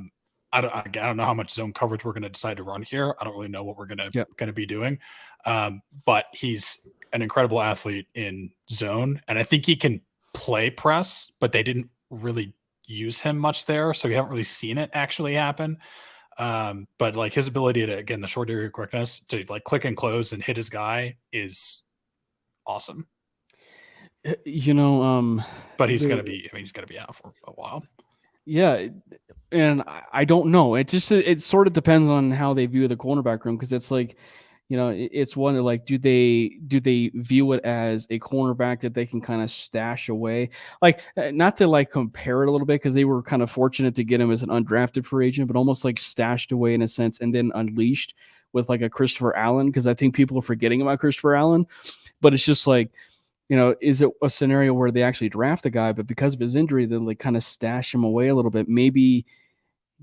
don't know how much zone coverage we're going to decide to run here. I don't really know what we're going to be doing, but he's an incredible athlete in zone, and I think he can play press, but they didn't really use him much there, so we haven't really seen it actually happen. But like his ability to, again, the short area quickness to like click and close and hit his guy is awesome. You know, but he's going to be out for a while. Yeah. And I don't know. It sort of depends on how they view the cornerback room. Cause it's like, you know, it's one of like, do they view it as a cornerback that they can kind of stash away? Like, not to like compare it a little bit, because they were kind of fortunate to get him as an undrafted free agent, but almost like stashed away in a sense and then unleashed with like a Christopher Allen. Because I think people are forgetting about Christopher Allen, but it's just like, you know, is it a scenario where they actually draft a guy, but because of his injury, they like kind of stash him away a little bit, maybe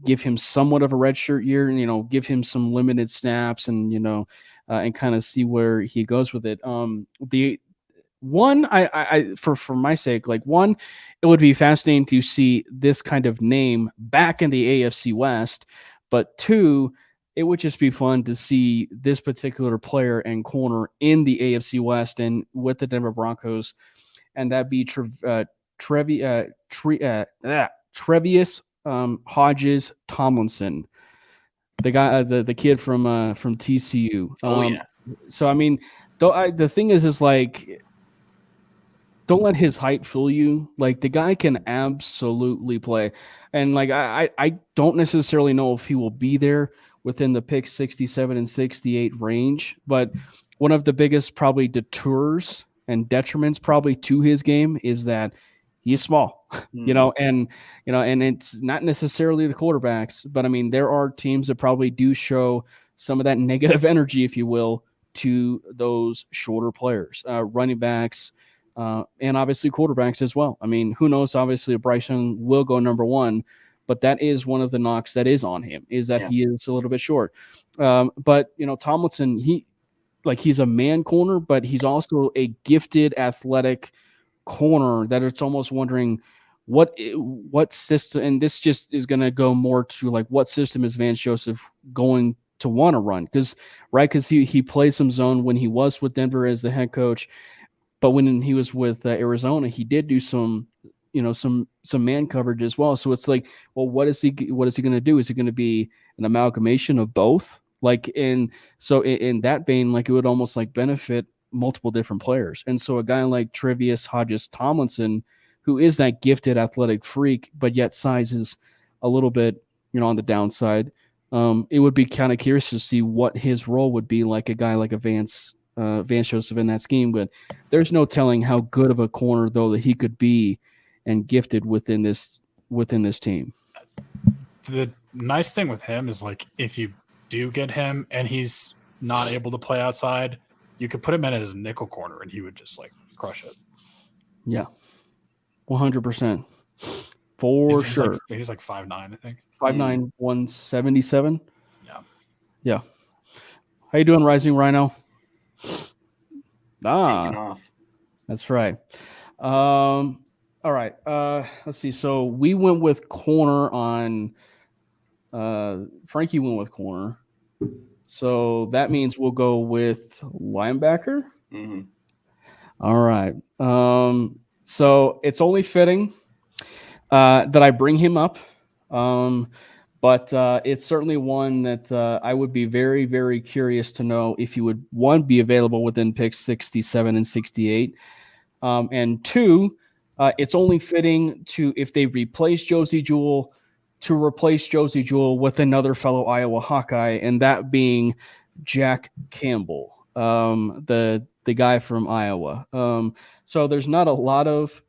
give him somewhat of a redshirt year and, you know, give him some limited snaps and, you know, and kind of see where he goes with it. The one, I for my sake, like, one, it would be fascinating to see this kind of name back in the AFC West, but two, it would just be fun to see this particular player and corner in the AFC West and with the Denver Broncos, and that'd be Trevius Hodges Tomlinson. The guy, the kid from TCU. Yeah. So I mean, the thing is like, don't let his height fool you. Like, the guy can absolutely play, and like I don't necessarily know if he will be there within the pick 67 and 68 range, but one of the biggest probably detours and detriments probably to his game is that he's small, and it's not necessarily the quarterbacks, but I mean, there are teams that probably do show some of that negative energy, if you will, to those shorter players, running backs, and obviously quarterbacks as well. I mean, who knows? Obviously, Bryce Young will go number one, but that is one of the knocks that is on him, is that he is a little bit short. But, you know, Tomlinson, he's a man corner, but he's also a gifted athletic corner that it's almost wondering what system, and this just is going to go more to like, what system is Vance Joseph going to want to run? Because he played some zone when he was with Denver as the head coach, but when he was with Arizona, he did do some man coverage as well. So it's like, well, what is he going to do? Is it going to be an amalgamation of both? Like, in that vein, like, it would almost like benefit multiple different players. And so a guy like Trevius Hodges Tomlinson, who is that gifted athletic freak, but yet size is a little bit on the downside. It would be kind of curious to see what his role would be, like a guy like a Vance Joseph in that scheme. But there's no telling how good of a corner though that he could be and gifted within this team. The nice thing with him is, like, if you do get him and he's not able to play outside, you could put him in as a nickel corner and he would just like crush it. Yeah, 100%. For sure. He's like 5'9", I think. 5'9", 177. Yeah. How you doing, Rising Rhino? Taking off. That's right. All right. Let's see. So we went with corner on. Frankie went with corner. So that means we'll go with linebacker. Mm-hmm. All right. So it's only fitting that I bring him up. But it's certainly one that I would be very, very curious to know if he would, one, be available within picks 67 and 68. And two, it's only fitting to, if they replace Josie Jewell, to replace Josie Jewell with another fellow Iowa Hawkeye, and that being Jack Campbell, the guy from Iowa. So there's not a lot of,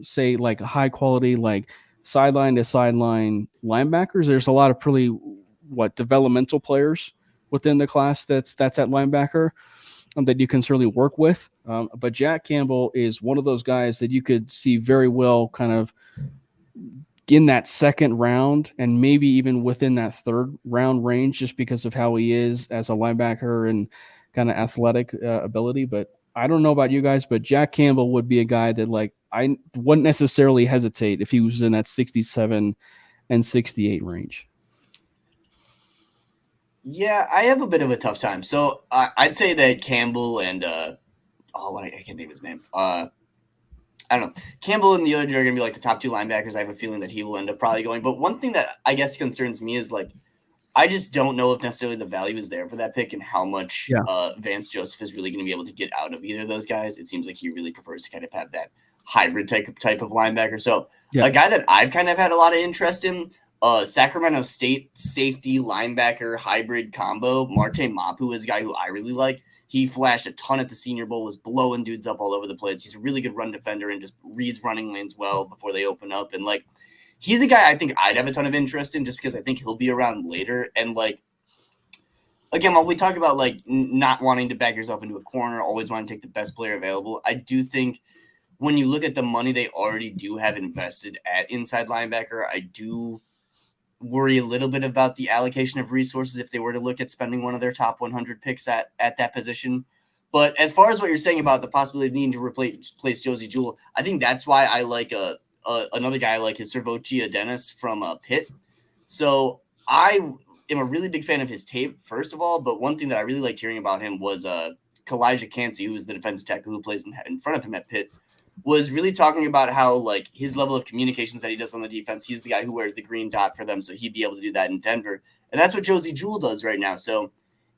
say like high quality, like sideline to sideline linebackers. There's a lot of pretty developmental players within the class that's at linebacker that you can certainly work with. But Jack Campbell is one of those guys that you could see very well kind of in that second round and maybe even within that third round range, just because of how he is as a linebacker and kind of athletic ability. But I don't know about you guys, but Jack Campbell would be a guy that, like, I wouldn't necessarily hesitate if he was in that 67 and 68 range. Yeah, I have a bit of a tough time. So I'd say that Campbell and I can't think of his name. I don't know. Campbell and the other are going to be like the top two linebackers. I have a feeling that he will end up probably going. But one thing that I guess concerns me is, like, I just don't know if necessarily the value is there for that pick and how much Vance Joseph is really going to be able to get out of either of those guys. It seems like he really prefers to kind of have that hybrid type of linebacker. So a guy that I've kind of had a lot of interest in, Sacramento State safety linebacker hybrid combo, Marte Mapu is a guy who I really like. He flashed a ton at the Senior Bowl, was blowing dudes up all over the place. He's a really good run defender and just reads running lanes well before they open up. And, like, he's a guy I think I'd have a ton of interest in just because I think he'll be around later. And, like, again, while we talk about, like, not wanting to back yourself into a corner, always want to take the best player available, I do think when you look at the money they already do have invested at inside linebacker, I do worry a little bit about the allocation of resources if they were to look at spending one of their top 100 picks at that position. But as far as what you're saying about the possibility of needing to replace Josie Jewell, I think that's why I like another guy like his Servocia Dennis from Pitt. So I am a really big fan of his tape, first of all, but one thing that I really liked hearing about him was Kalijah Cansey, who is the defensive tackle who plays in front of him at Pitt, was really talking about how, like, his level of communications that he does on the defense, he's the guy who wears the green dot for them, so he'd be able to do that in Denver. And that's what Josie Jewell does right now. So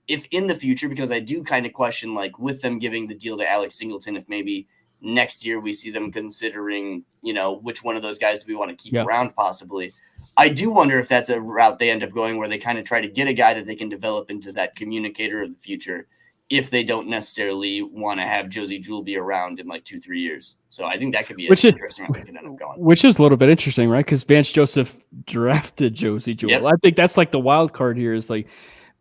if in the future, because I do kind of question, like, with them giving the deal to Alex Singleton, if maybe next year we see them considering, which one of those guys do we want to keep around possibly. I do wonder if that's a route they end up going where they kind of try to get a guy that they can develop into that communicator of the future if they don't necessarily want to have Josie Jewell be around in like 2-3 years. So I think that could be interesting where they could end up going. Which is a little bit interesting, right? Because Vance Joseph drafted Josie Jewell. Yep. I think that's like the wild card here is like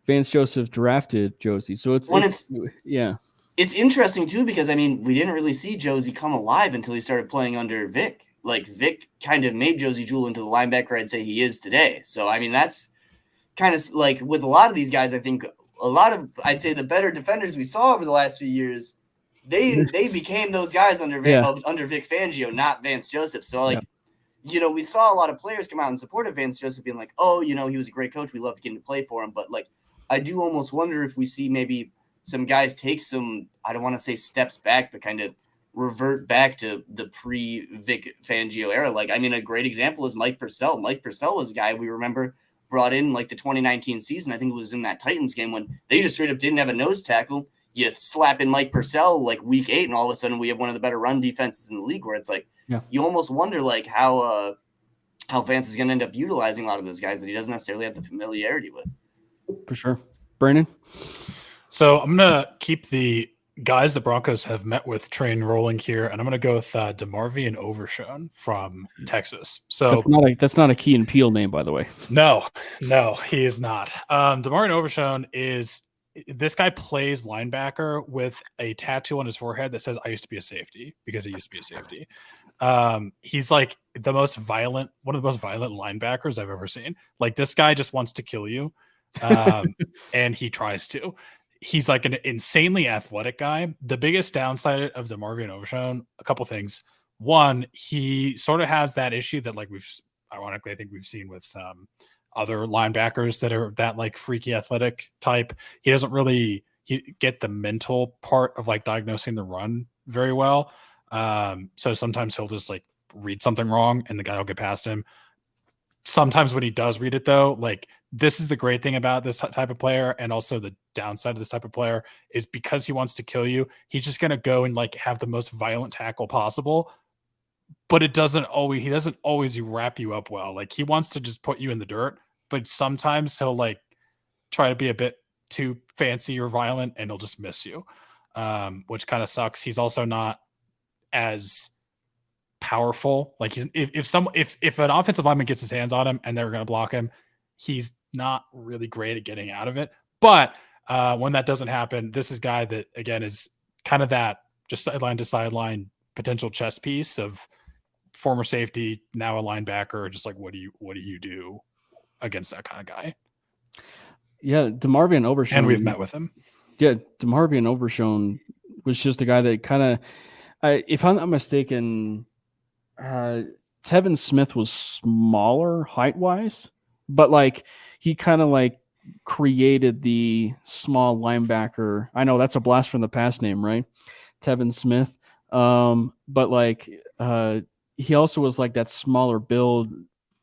Vance Joseph drafted Josie. So it's interesting too, because I mean, we didn't really see Josie come alive until he started playing under Vic. Like Vic kind of made Josie Jewell into the linebacker I'd say he is today. So I mean, that's kind of like with a lot of these guys, I think a lot of, I'd say, the better defenders we saw over the last few years, they became those guys under Vic Fangio, not Vance Joseph. So, like, we saw a lot of players come out in support of Vance Joseph being like, oh, he was a great coach. We love getting to play for him. But, like, I do almost wonder if we see maybe some guys take some, I don't want to say steps back, but kind of revert back to the pre-Vic Fangio era. Like, I mean, a great example is Mike Purcell. Mike Purcell was a guy we remember brought in like the 2019 season. I think it was in that Titans game when they just straight up didn't have a nose tackle. You slap in Mike Purcell like week 8 and all of a sudden we have one of the better run defenses in the league where it's like, you almost wonder like how how Vance is going to end up utilizing a lot of those guys that he doesn't necessarily have the familiarity with. For sure. Brandon? So I'm going to keep the guys the Broncos have met with train rolling here, and I'm going to go with DeMarvion and Overshown from Texas. So that's not a Key and Peele name, by the way. No, he is not. DeMarvion Overshown is this guy plays linebacker with a tattoo on his forehead that says "I used to be a safety" because he used to be a safety. He's like one of the most violent linebackers I've ever seen. Like this guy just wants to kill you, and he tries to. He's like an insanely athletic guy. The biggest downside of DeMarvion Overshown, a couple things. One, he sort of has that issue that like ironically, I think we've seen with other linebackers that are that like freaky athletic type. He doesn't really get the mental part of like diagnosing the run very well. So sometimes he'll just like read something wrong and the guy will get past him. Sometimes when he does read it though, like this is the great thing about this type of player, and also the downside of this type of player is because he wants to kill you, he's just going to go and like have the most violent tackle possible. But he doesn't always wrap you up well. Like he wants to just put you in the dirt, but sometimes he'll like try to be a bit too fancy or violent and he'll just miss you, which kind of sucks. He's also not as powerful. Like if an offensive lineman gets his hands on him and they're going to block him, he's not really great at getting out of it. But when that doesn't happen, this is a guy that again is kind of that just sideline to sideline potential chess piece of former safety, now a linebacker. Just like what do you do against that kind of guy? Yeah, DeMarvion Overshown, and we've met with him. Yeah, DeMarvion Overshown was just a guy that kind of, if I'm not mistaken, Tevin Smith was smaller height wise, but like he kind of like created the small linebacker. I know that's a blast from the past name, right? Tevin Smith. But like he also was like that smaller build,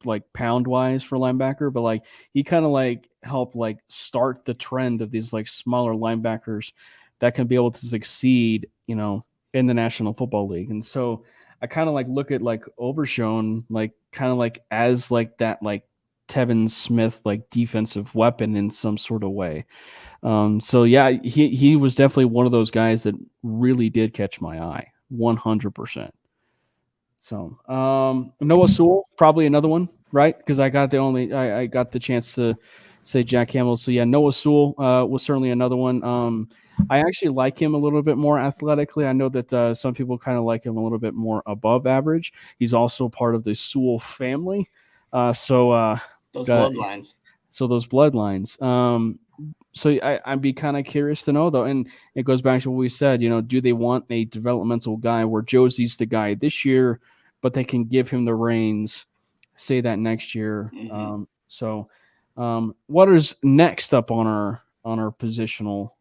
like pound wise for linebacker, but like he kind of like helped like start the trend of these like smaller linebackers that can be able to succeed, you know, in the National Football League. And so I kind of like look at like Overshown, like kind of like as like that like Tevin Smith like defensive weapon in some sort of way. So yeah, he was definitely one of those guys that really did catch my eye, 100%. So Noah Sewell, probably another one, right? Because I got the chance to say Jack Hamill. So yeah, Noah Sewell was certainly another one. I actually like him a little bit more athletically. I know that some people kind of like him a little bit more above average. He's also part of the Sewell family. Those bloodlines. So those bloodlines. So I'd be kind of curious to know, though, and it goes back to what we said, you know, do they want a developmental guy where Josie's the guy this year, but they can give him the reins, say that next year. Mm-hmm. What is next up on our positional?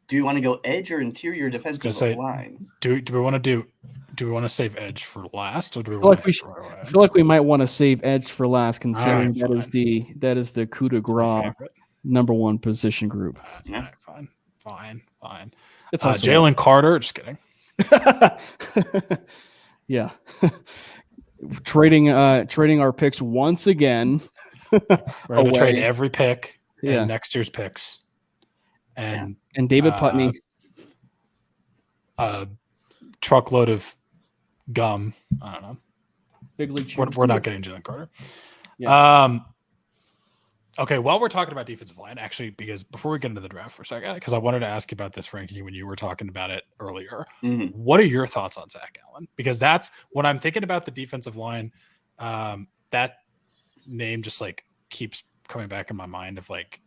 Do you want to go edge or interior defensive line? Do we want to save edge for last, or do we I feel like we might want to save edge for last, considering that is the coup de grace number one position group. Yeah, fine. It's Jalen Carter. Just kidding. Yeah, trading our picks once again. We're going to trade every pick and next year's picks. And David Putney. A truckload of gum. I don't know. Big league. We're not getting Jalen Carter. Yeah. Okay, while we're talking about defensive line, actually, because before we get into the draft for a second, because I wanted to ask you about this, Frankie, when you were talking about it earlier. Mm-hmm. What are your thoughts on Zach Allen? Because that's when I'm thinking about the defensive line, that name just like keeps coming back in my mind of like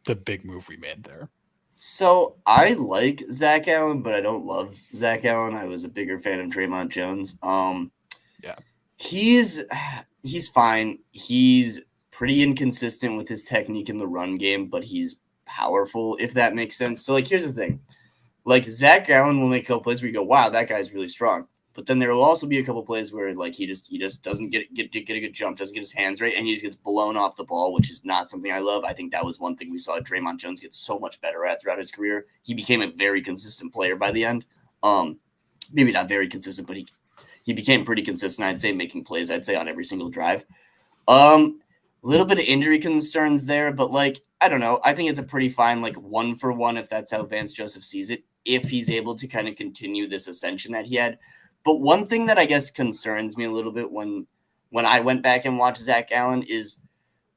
the big move we made there. So I like Zach Allen, but I don't love Zach Allen. I was a bigger fan of Draymond Jones. Yeah, he's fine. He's pretty inconsistent with his technique in the run game, but he's powerful, if that makes sense. So like, here's the thing: like Zach Allen will make a couple plays where you go, "Wow, that guy's really strong." But then there will also be a couple plays where like he just doesn't get a good jump, doesn't get his hands right, and he just gets blown off the ball, which is not something I love. I think that was one thing we saw Draymond Jones get so much better at throughout his career. He became a very consistent player by the end. Maybe not very consistent, but he became pretty consistent, I'd say, making plays, I'd say, on every single drive. A little bit of injury concerns there, but like, I don't know. I think it's a pretty fine, like 1-for-1 if that's how Vance Joseph sees it, if he's able to kind of continue this ascension that he had. But one thing that I guess concerns me a little bit when I went back and watched Zach Allen is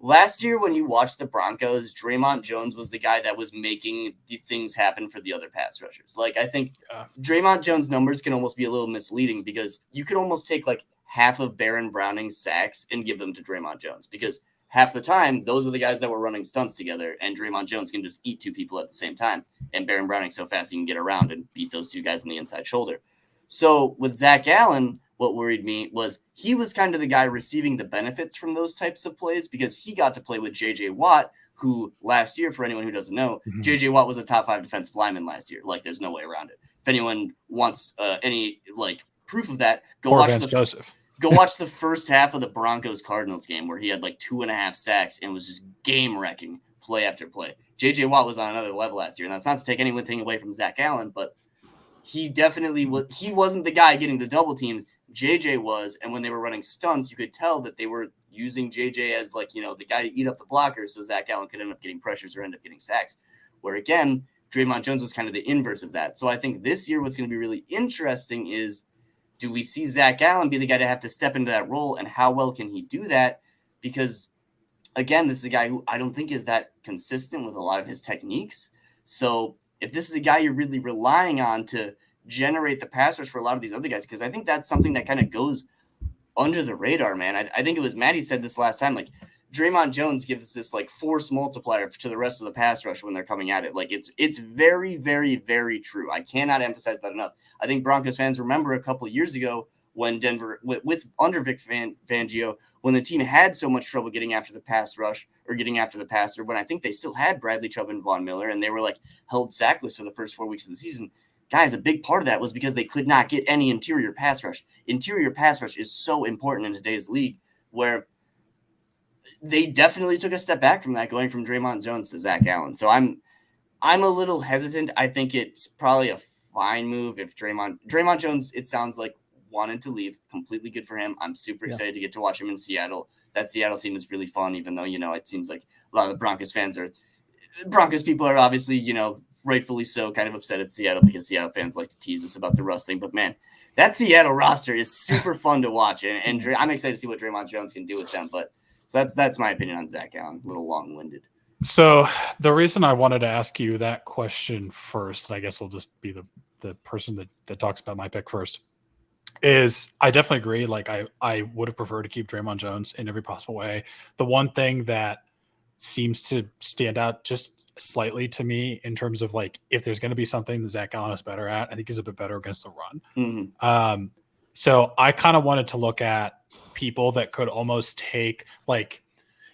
last year when you watched the Broncos, Draymond Jones was the guy that was making the things happen for the other pass rushers. Like, I think Draymond Jones' numbers can almost be a little misleading because you could almost take like half of Baron Browning's sacks and give them to Draymond Jones because half the time, those are the guys that were running stunts together, and Draymond Jones can just eat two people at the same time. And Baron Browning so fast he can get around and beat those two guys on the inside shoulder. So with Zach Allen, what worried me was he was kind of the guy receiving the benefits from those types of plays because he got to play with J.J. Watt, who last year, for anyone who doesn't know, J.J. Watt was a top 5 defensive lineman last year. Like, there's no way around it. If anyone wants any, like, proof of that, go watch the first half of the Broncos-Cardinals game where he had, like, 2.5 sacks and was just game-wrecking play after play. J.J. Watt was on another level last year, and that's not to take anything away from Zach Allen, but he definitely was. He wasn't the guy getting the double teams. JJ was, and when they were running stunts, you could tell that they were using JJ as like, you know, the guy to eat up the blockers so Zach Allen could end up getting pressures or end up getting sacks. Where again, Draymond Jones was kind of the inverse of that. So I think this year what's going to be really interesting is, do we see Zach Allen be the guy to have to step into that role, and how well can he do that? Because again, this is a guy who I don't think is that consistent with a lot of his techniques. So if this is a guy you're really relying on to generate the pass rush for a lot of these other guys, because I think that's something that kind of goes under the radar, man. I think it was Maddie said this last time, like Draymond Jones gives this like force multiplier to the rest of the pass rush when they're coming at it. Like it's very, very, very true. I cannot emphasize that enough. I think Broncos fans remember a couple of years ago when Denver with under Vic Fangio, when the team had so much trouble getting after the pass rush or getting after the passer, when I think they still had Bradley Chubb and Von Miller, and they were like held sackless for the first 4 weeks of the season. Guys, a big part of that was because they could not get any interior pass rush. Interior pass rush is so important in today's league, where they definitely took a step back from that, going from Draymond Jones to Zach Allen. So I'm a little hesitant. I think it's probably a fine move if Draymond Jones, it sounds like, wanted to leave. Completely good for him. I'm super excited to get to watch him in Seattle. That Seattle team is really fun, even though, you know, it seems like a lot of the Broncos people are obviously, you know, rightfully so, kind of upset at Seattle because Seattle fans like to tease us about the Russ thing. But man, that Seattle roster is super fun to watch, and I'm excited to see what Draymond Jones can do with them. But so that's my opinion on Zach Allen. A little long-winded. So the reason I wanted to ask you that question first, and I guess I'll just be the person that talks about my pick first, is I definitely agree. Like I would have preferred to keep Draymond Jones in every possible way. The one thing that seems to stand out just slightly to me in terms of like, if there's going to be something that Zach Allen is better at, I think he's a bit better against the run. Mm-hmm. So I kind of wanted to look at people that could almost take, like,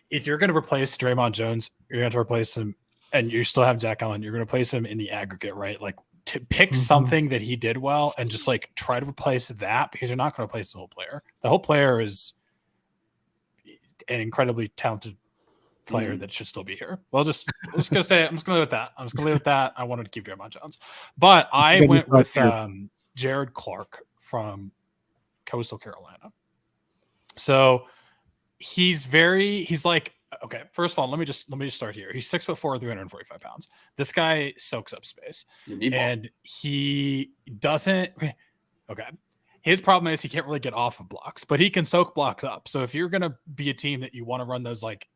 if you're going to replace Draymond Jones, you're going to replace him, and you still have Zach Allen, you're going to replace him in the aggregate, right? Like, to pick something that he did well and just like try to replace that, because you're not going to replace the whole player. The whole player is an incredibly talented player that should still be here. Well, I'm just going to say it. I'm just going to leave with that. I wanted to keep Draymond Jones, but I went with Jared Clark from Coastal Carolina. So he's like, okay, first of all, let me just start here. He's 6'4", 345 pounds. This guy soaks up space, and he doesn't. Okay, his problem is he can't really get off of blocks, but he can soak blocks up. So if you're gonna be a team that you want to run those like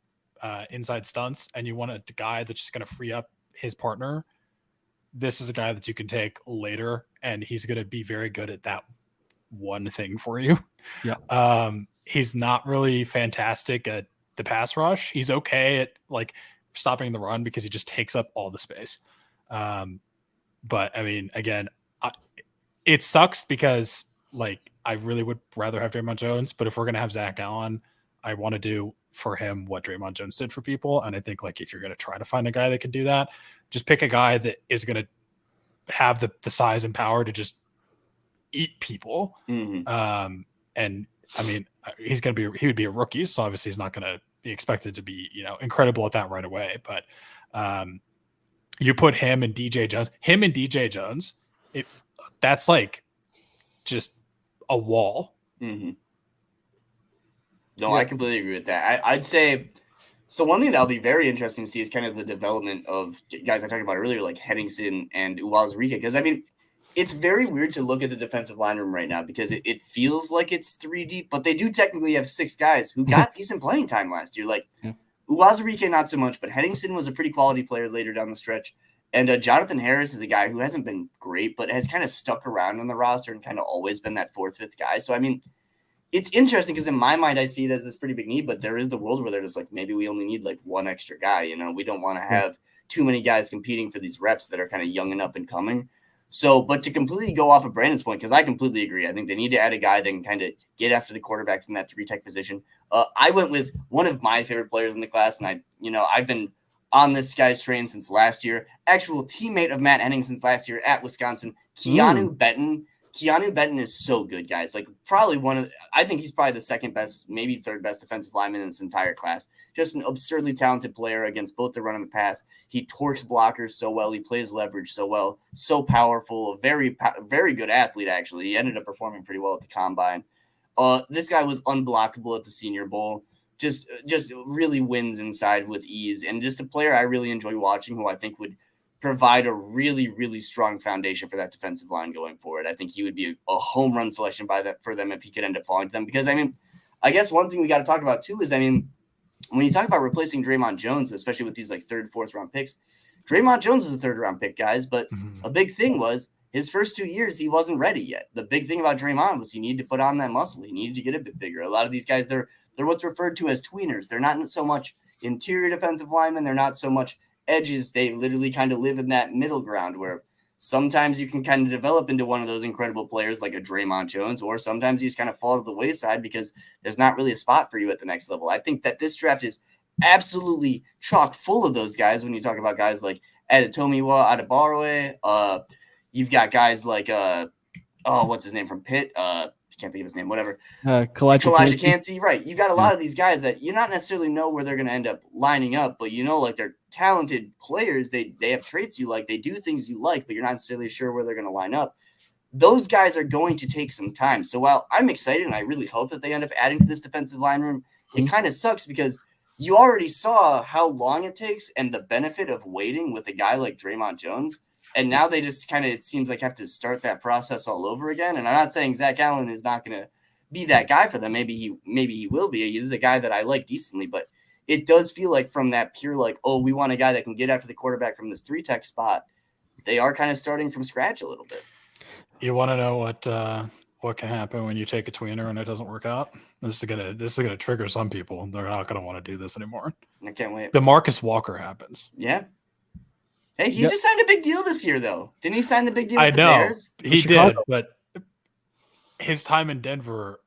inside stunts, and you want a guy that's just gonna free up his partner, this is a guy that you can take later, and he's gonna be very good at that one thing for you. Yeah. He's not really fantastic at the pass rush. He's okay at like stopping the run because he just takes up all the space. But I mean, again, it sucks because like I really would rather have Draymond Jones, but if we're going to have Zach Allen, I want to do for him what Draymond Jones did for people. And I think like, if you're going to try to find a guy that can do that, just pick a guy that is going to have the size and power to just eat people. Mm-hmm. And I mean, he would be a rookie, so obviously he's not going to be expected to be, you know, incredible at that right away. But you put him and DJ Jones, that's like just a wall. Mm-hmm. No, I completely agree with that. I'd say so. One thing that'll be very interesting to see is kind of the development of guys I talked about earlier, like Henningsen and Uwazurike. Because I mean, it's very weird to look at the defensive line room right now because it feels like it's 3 deep, but they do technically have 6 guys who got decent playing time last year. Like Uwazurike, not so much, but Henningsen was a pretty quality player later down the stretch. And Jonathan Harris is a guy who hasn't been great, but has kind of stuck around on the roster and kind of always been that 4th, 5th guy. So, I mean, it's interesting because in my mind, I see it as this pretty big need, but there is the world where they're just like, maybe we only need like 1 extra guy. You know, we don't want to have too many guys competing for these reps that are kind of young and up and coming. So, but to completely go off of Brandon's point, because I completely agree. I think they need to add a guy that can kind of get after the quarterback from that 3-tech position. I went with one of my favorite players in the class, and I've been on this guy's train since last year. Actual teammate of Matt Henning since last year at Wisconsin, Keanu Benton. Keanu Benton is so good, guys. Like probably I think he's probably the 2nd best, maybe 3rd best defensive lineman in this entire class. Just an absurdly talented player against both the run and the pass. He torques blockers so well. He plays leverage so well. So powerful. A very, very good athlete, actually. He ended up performing pretty well at the combine. This guy was unblockable at the Senior Bowl. Just really wins inside with ease. And just a player I really enjoy watching who I think would provide a really, really strong foundation for that defensive line going forward. I think he would be a home run selection for them if he could end up falling to them. Because, I mean, I guess one thing we got to talk about, too, is, I mean, when you talk about replacing Draymond Jones, especially with these, like, 3rd, 4th round picks, Draymond Jones is a 3rd round pick, guys. But a big thing was his first 2 years, he wasn't ready yet. The big thing about Draymond was he needed to put on that muscle. He needed to get a bit bigger. A lot of these guys, they're what's referred to as tweeners. They're not so much interior defensive linemen. They're not so much edges. They literally kind of live in that middle ground where sometimes you can kind of develop into one of those incredible players like a Draymond Jones, or sometimes you just kind of fall to the wayside because there's not really a spot for you at the next level. I think that this draft is absolutely chock full of those guys. When you talk about guys like Adetomiwa Adebaroye, you've got guys like what's his name from Pitt? Can't think of his name, whatever. Kalijah Cansey, right. You got a lot of these guys that you not necessarily know where they're going to end up lining up, but like they're talented players. They have traits you like. They do things you like, but you're not necessarily sure where they're going to line up. Those guys are going to take some time. So while I'm excited and I really hope that they end up adding to this defensive line room, it kind of sucks because you already saw how long it takes and the benefit of waiting with a guy like Draymond Jones. And now they just kind of, it seems like, have to start that process all over again. And I'm not saying Zach Allen is not going to be that guy for them. Maybe he will be. He's a guy that I like decently, but it does feel like from that pure, like, oh, we want a guy that can get after the quarterback from this 3-tech spot. They are kind of starting from scratch a little bit. You want to know what can happen when you take a tweener and it doesn't work out? This is gonna trigger some people. They're not gonna want to do this anymore. I can't wait. The Marcus Walker happens. Yeah. Hey, he just signed a big deal this year, though. Didn't he sign the big deal with the Bears? He did, but his time in Denver,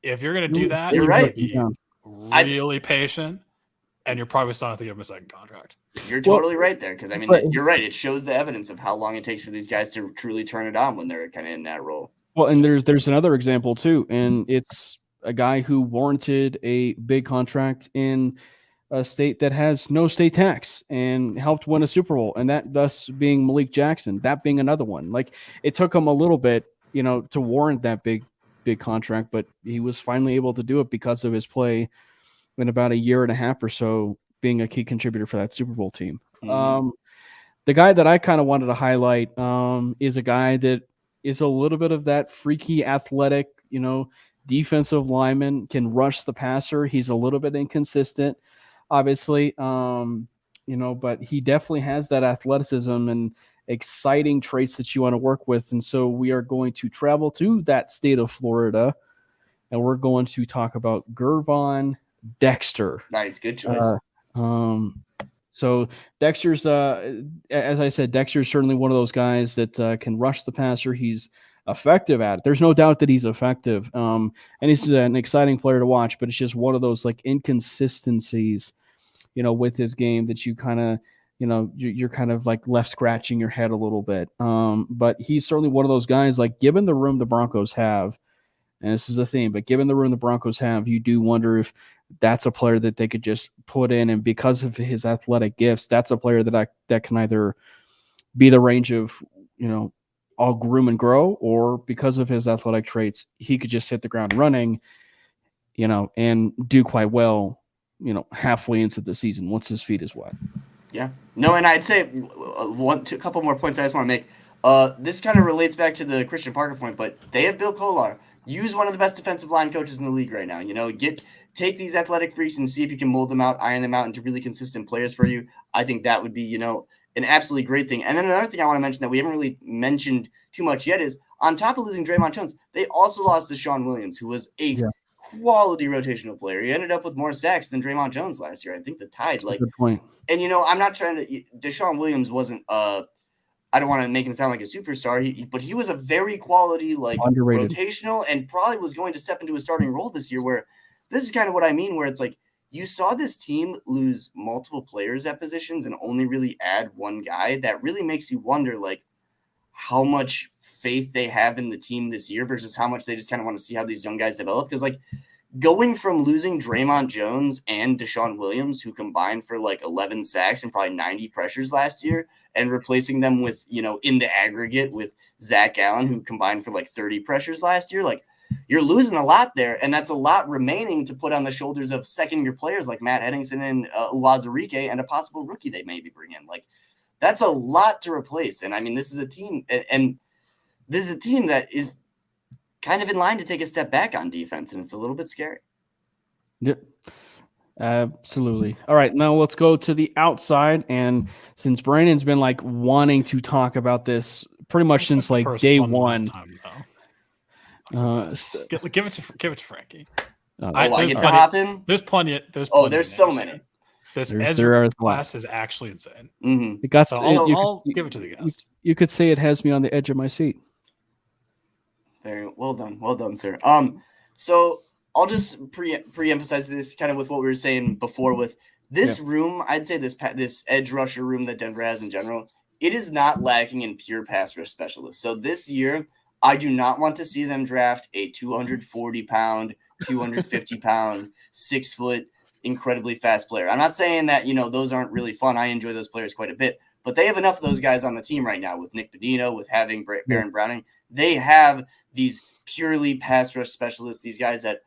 if you're going to do that, you're right. Be really patient, and you're probably still have to give him a second contract. You're totally right there, because, I mean, you're right. It shows the evidence of how long it takes for these guys to truly turn it on when they're kind of in that role. Well, and there's another example, too, and it's a guy who warranted a big contract in – a state that has no state tax and helped win a Super Bowl, and that thus being Malik Jackson, that being another one. Like, it took him a little bit, to warrant that big contract, but he was finally able to do it because of his play in about a year and a half or so, being a key contributor for that Super Bowl team. Mm-hmm. The guy that I kind of wanted to highlight is a guy that is a little bit of that freaky athletic, defensive lineman, can rush the passer. He's a little bit inconsistent, obviously, but he definitely has that athleticism and exciting traits that you want to work with. And so we are going to travel to that state of Florida, and we're going to talk about Gervon Dexter. Nice, good choice. So Dexter's, as I said, Dexter's certainly one of those guys that can rush the passer. He's effective at it. There's no doubt that he's effective. And he's an exciting player to watch, but it's just one of those like inconsistencies, with his game that you kind of, you're kind of like left scratching your head a little bit. But he's certainly one of those guys, like, given the room the Broncos have, and this is a theme, but given the room the Broncos have, you do wonder if that's a player that they could just put in. And because of his athletic gifts, that's a player that can either be the range of, all groom and grow, or because of his athletic traits, he could just hit the ground running, and do quite well, halfway into the season once his feet is wet. Yeah. No, and I'd say a couple more points I just want to make. This kind of relates back to the Christian Parker point, but they have Bill Kolar. Use one of the best defensive line coaches in the league right now. Take these athletic freaks and see if you can mold them out, iron them out into really consistent players for you. I think that would be, an absolutely great thing. And then another thing I want to mention that we haven't really mentioned too much yet is on top of losing Draymond Jones, they also lost Deshaun Williams, who was a quality rotational player. He ended up with more sacks than Draymond Jones last year. I think the tied. Good point. And, I'm not trying to – Deshaun Williams wasn't I don't want to make him sound like a superstar, but he was a very quality, underrated, rotational, and probably was going to step into a starting role this year, where this is kind of what I mean, where it's like you saw this team lose multiple players at positions and only really add one guy. That really makes you wonder, how much faith they have in the team this year versus how much they just kind of want to see how these young guys develop. Because, going from losing Draymond Jones and Deshaun Williams, who combined for 11 sacks and probably 90 pressures last year, and replacing them with, in the aggregate with Zach Allen, who combined for 30 pressures last year, you're losing a lot there. And that's a lot remaining to put on the shoulders of second-year players like Matt Henningsen and Uwazurike and a possible rookie they maybe bring in. That's a lot to replace. And I mean, this is a team, and this is a team that is kind of in line to take a step back on defense, and it's a little bit scary. Yep. Absolutely. All right, now let's go to the outside. And since Brandon's been wanting to talk about this pretty much since day one, give it to Frankie. I get to hop in. There's plenty. There's so many. This Ezra class is actually insane. Mm-hmm. I'll give it to the guest. You could say it has me on the edge of my seat. Very well done, sir. So I'll just pre-emphasize this kind of with what we were saying before with this room. I'd say this edge rusher room that Denver has in general, it is not lacking in pure pass rush specialists. So this year, I do not want to see them draft a 240-pound, 250-pound, 6-foot, incredibly fast player. I'm not saying that, those aren't really fun. I enjoy those players quite a bit, but they have enough of those guys on the team right now with Nick Bonino, with having Baron Browning. They have these purely pass rush specialists, these guys that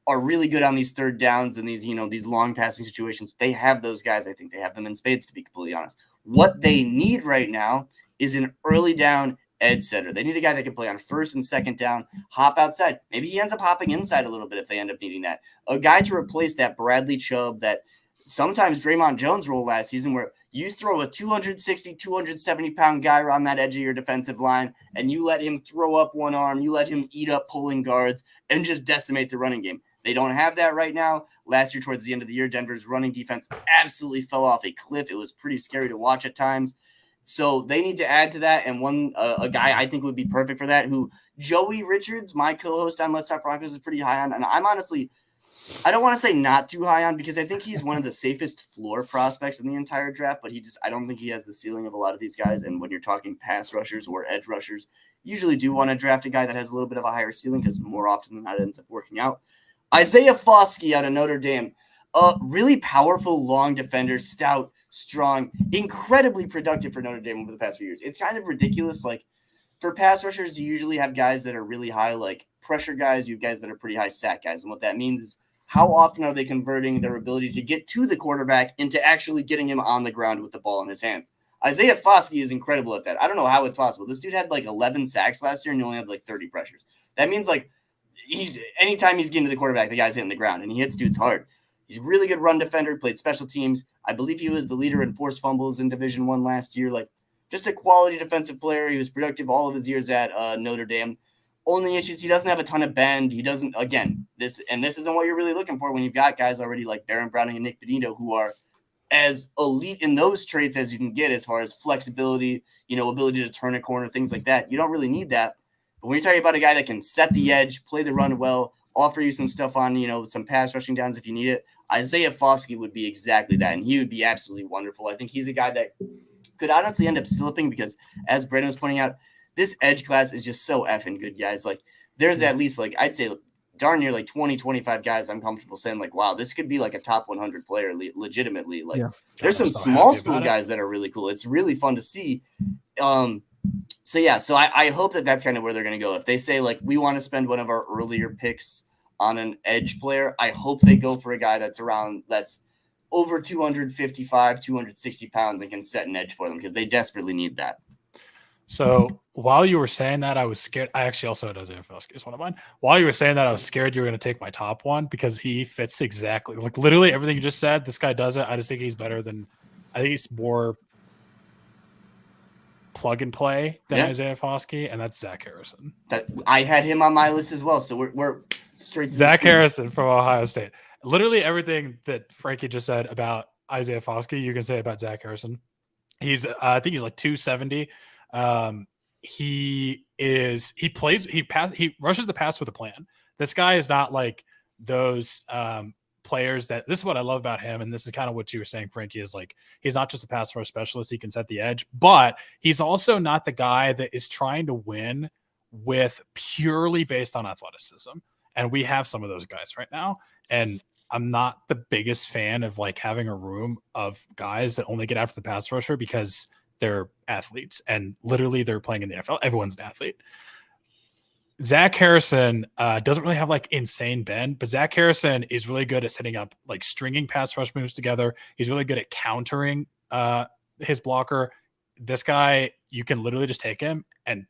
are really good on these third downs and these, these long passing situations. They have those guys. I think they have them in spades, to be completely honest. What they need right now is an early down edge setter. They need a guy that can play on first and second down, hop outside. Maybe he ends up hopping inside a little bit if they end up needing that. A guy to replace that Bradley Chubb, that sometimes Draymond Jones role last season, where you throw a 260, 270-pound guy on that edge of your defensive line, and you let him throw up one arm, you let him eat up pulling guards, and just decimate the running game. They don't have that right now. Last year, towards the end of the year, Denver's running defense absolutely fell off a cliff. It was pretty scary to watch at times. So they need to add to that, and a guy I think would be perfect for that, who Joey Richards, my co-host on Let's Talk Broncos, is pretty high on, and I'm honestly – I don't want to say not too high on, because I think he's one of the safest floor prospects in the entire draft, but I don't think he has the ceiling of a lot of these guys. And when you're talking pass rushers or edge rushers, you usually do want to draft a guy that has a little bit of a higher ceiling, because more often than not, it ends up working out. Isaiah Foskey out of Notre Dame, a really powerful, long defender, stout, strong, incredibly productive for Notre Dame over the past few years. It's kind of ridiculous. For pass rushers, you usually have guys that are really high, pressure guys. You have guys that are pretty high sack guys. And what that means is, how often are they converting their ability to get to the quarterback into actually getting him on the ground with the ball in his hands? Isaiah Foskey is incredible at that. I don't know how it's possible. This dude had 11 sacks last year and he only had 30 pressures. That means anytime he's getting to the quarterback, the guy's hitting the ground, and he hits dudes hard. He's a really good run defender, played special teams. I believe he was the leader in forced fumbles in Division I last year. Just a quality defensive player. He was productive all of his years at Notre Dame. Only issues, he doesn't have a ton of bend. He doesn't, again, this isn't what you're really looking for when you've got guys already like Baron Browning and Nick Bonino, who are as elite in those traits as you can get as far as flexibility, ability to turn a corner, things like that. You don't really need that. But when you're talking about a guy that can set the edge, play the run well, offer you some stuff on, some pass rushing downs if you need it, Isaiah Foskey would be exactly that, and he would be absolutely wonderful. I think he's a guy that could honestly end up slipping because, as Brandon was pointing out, this edge class is just so effing good, guys. There's at least, I'd say darn near 20, 25 guys I'm comfortable saying, wow, this could be a top 100 player legitimately. There's some small school guys that are really cool. It's really fun to see. So yeah, so I hope that that's kind of where they're going to go. If they say like we want to spend one of our earlier picks on an edge player, I hope they go for a guy that's over 255, 260 pounds and can set an edge for them because they desperately need that. So while you were saying that, I was scared. I actually also had Isaiah Foskey as one of mine. While you were saying that, I was scared you were going to take my top one because he fits exactly like literally everything you just said. This guy does it. I just think he's better than. I think he's more plug and play than Isaiah Foskey, and that's Zach Harrison. That I had him on my list as well. So we're straight to Zach Harrison from Ohio State. Literally everything that Frankie just said about Isaiah Foskey, you can say about Zach Harrison. He's I think he's like 270. He rushes the pass with a plan. This guy is not like those players that this is what I love about him. And this is kind of what you were saying, Frankie, is like, he's not just a pass rush specialist. He can set the edge, but he's also not the guy that is trying to win with purely based on athleticism. And we have some of those guys right now. And I'm not the biggest fan of like having a room of guys that only get after the pass rusher because they're athletes and literally they're playing in the NFL. Everyone's an athlete. Zach Harrison doesn't really have like insane bend, but Zach Harrison is really good at setting up like stringing pass rush moves together. He's really good at countering his blocker. This guy, you can literally just take him and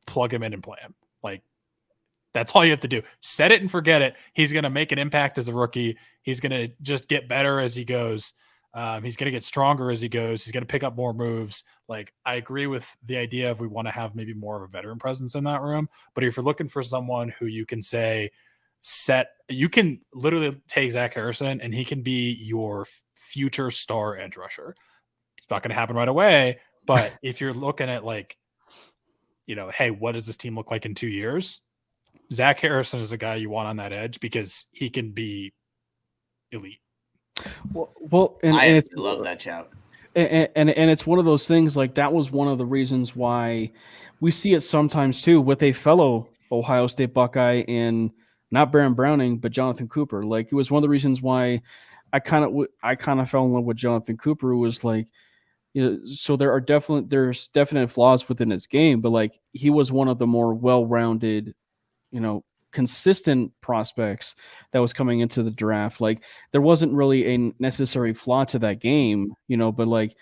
plug him in and play him. Like that's all you have to do. Set it and forget it. He's going to make an impact as a rookie. He's going to just get better as he goes. He's going to get stronger as he goes. He's going to pick up more moves. Like I agree with the idea of we want to have maybe more of a veteran presence in that room. But if you're looking for someone who you can say you can literally take Zach Harrison and he can be your future star edge rusher. It's not going to happen right away. But if you're looking at like, hey, what does this team look like in 2 years? Zach Harrison is a guy you want on that edge because he can be elite. Well, and I love that shout. And it's one of those things like that was one of the reasons why we see it sometimes too with a fellow Ohio State Buckeye in not Baron Browning but Jonathan Cooper. Like it was one of the reasons why I kind of fell in love with Jonathan Cooper. Who was like, so there's definite flaws within his game, but like he was one of the more well-rounded, consistent prospects that was coming into the draft. Like there wasn't really a necessary flaw to that game, but like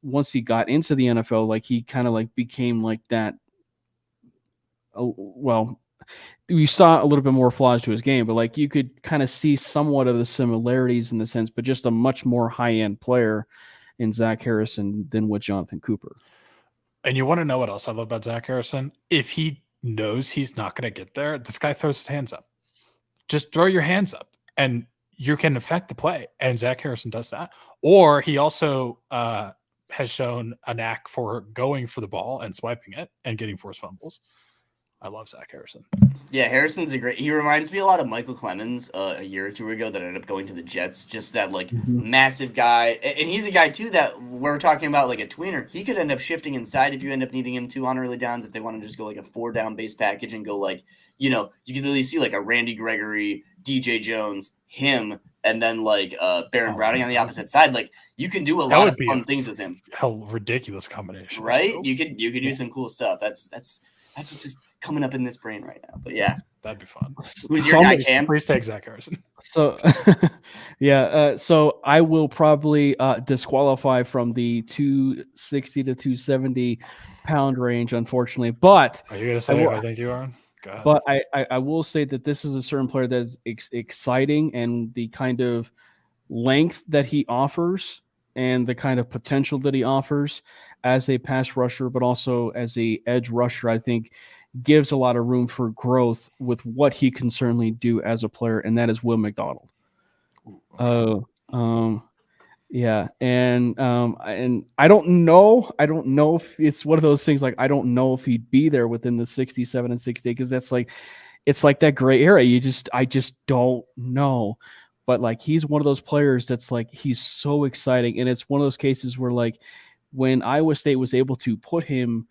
once he got into the NFL, like he kind of like became like that. Well, you saw a little bit more flaws to his game, but like you could kind of see somewhat of the similarities in the sense, but just a much more high-end player in Zach Harrison than with Jonathan Cooper. And you want to know what else I love about Zach Harrison? If he knows he's not going to get there, this guy throws his hands up. Just throw your hands up and you can affect the play. And Zach Harrison does that. Or he also has shown a knack for going for the ball and swiping it and getting forced fumbles. I love Zach Harrison. Yeah, Harrison's he reminds me a lot of Michael Clemens a year or two ago that ended up going to the Jets. Just that like massive guy. And he's a guy too that we're talking about like a tweener. He could end up shifting inside if you end up needing him to on early downs if they want to just go like a 4-down base package and go like, you can literally see like a Randy Gregory, DJ Jones, him, and then like Baron Browning on the opposite side. Like you can do a lot of fun things with him. Hell, ridiculous combination. Right? You could do some cool stuff. That's what's just coming up in this brain right now. But yeah, that'd be fun. Who's your guy, Cam? Please take Zach Harrison. So, so I will probably disqualify from the 260 to 270 pound range, unfortunately. But are you going to say I think you are? Go ahead. But I will say that this is a certain player that is exciting, and the kind of length that he offers and the kind of potential that he offers as a pass rusher, but also as a edge rusher, I think gives a lot of room for growth with what he can certainly do as a player, and that is Will McDonald. Yeah, and I don't know if it's one of those things like I don't know if he'd be there within the 67 and 68 because that's like it's like that gray area. I just don't know. But like he's one of those players that's like he's so exciting, and it's one of those cases where like when Iowa State was able to put him,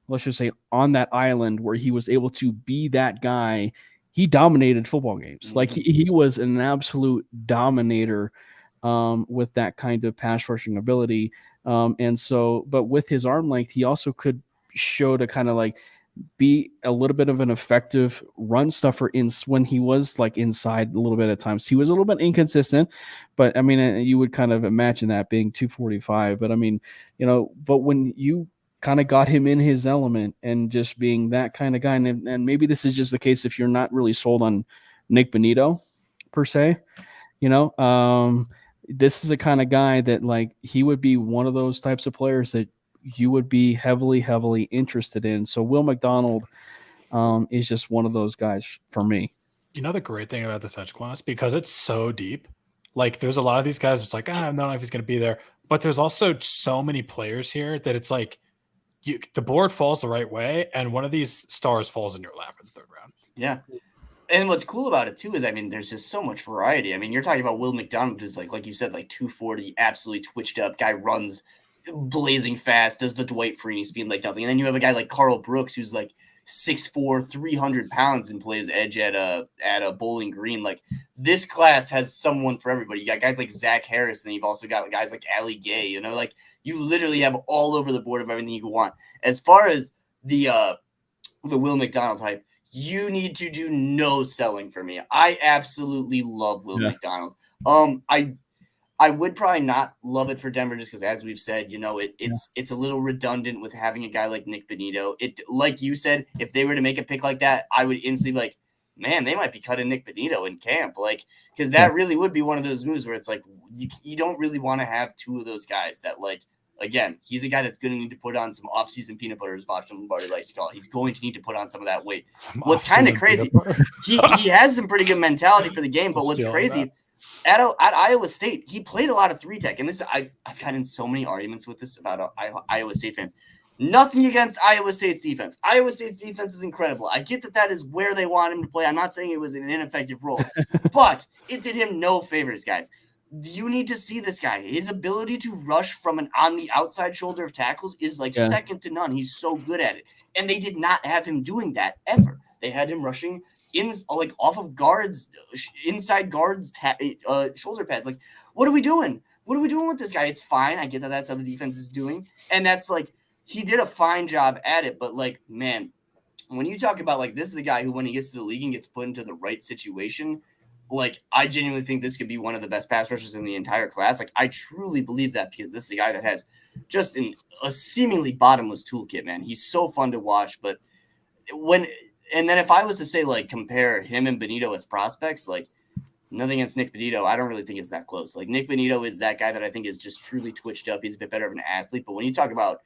let's just say, on that island where he was able to be that guy, he dominated football games. Like he was an absolute dominator with that kind of pass rushing ability. And so, but with his arm length, he also could show to kind of like be a little bit of an effective run stuffer when he was like inside a little bit at times. He was a little bit inconsistent, but I mean, you would kind of imagine that being 245. But I mean, but when you kind of got him in his element and just being that kind of guy, and maybe this is just the case if you're not really sold on Nick Bonito per se, this is a kind of guy that like he would be one of those types of players that you would be heavily, heavily interested in. So Will McDonald is just one of those guys for me. The great thing about this edge class, because it's so deep, like there's a lot of these guys, it's like, I don't know if he's going to be there. But there's also so many players here that it's like the board falls the right way, and one of these stars falls in your lap in the third round. Yeah. And what's cool about it, too, is, I mean, there's just so much variety. I mean, you're talking about Will McDonald, who's like you said, like 240, absolutely twitched up. Guy runs blazing fast, does the Dwight Freeney speed like nothing. And then you have a guy like Carl Brooks, who's like 6'4", 300 pounds and plays edge at a Bowling Green. Like, this class has someone for everybody. You got guys like Zach Harris, and you've also got guys like Ali Gay. Like, you literally have all over the board of everything you can want. As far as the Will McDonald type, you need to do no selling for me. I absolutely love Will McDonald. I would probably not love it for Denver just because, as we've said, it's a little redundant with having a guy like Nick Bonito. It, like you said, if they were to make a pick like that, I would instantly be like, man, they might be cutting Nick Bonito in camp. Like, because that really would be one of those moves where it's like, you don't really want to have two of those guys that, like, again, he's a guy that's going to need to put on some off-season peanut butter, as Boston Lombardi likes to call it. He's going to need to put on some of that weight. What's kind of crazy, he has some pretty good mentality for the game, but what's crazy, at Iowa State, he played a lot of 3-tech. And this, I've gotten in so many arguments with this about Iowa State fans. Nothing against Iowa State's defense. Iowa State's defense is incredible. I get that is where they want him to play. I'm not saying it was an ineffective role, but it did him no favors, guys. You need to see this guy. His ability to rush from on the outside shoulder of tackles is like second to none. He's so good at it. And they did not have him doing that ever. They had him rushing off of guards, inside guards, shoulder pads. Like, what are we doing? What are we doing with this guy? It's fine. I get that that's how the defense is doing. And that's like, he did a fine job at it. But like, man, when you talk about like, this is a guy who, when he gets to the league and gets put into the right situation, like, I genuinely think this could be one of the best pass rushers in the entire class. Like, I truly believe that because this is a guy that has just a seemingly bottomless toolkit, man. He's so fun to watch. But and then if I was to say, like, compare him and Bonito as prospects, like, nothing against Nick Bonito, I don't really think it's that close. Like, Nick Bonito is that guy that I think is just truly twitched up. He's a bit better of an athlete. But when you talk about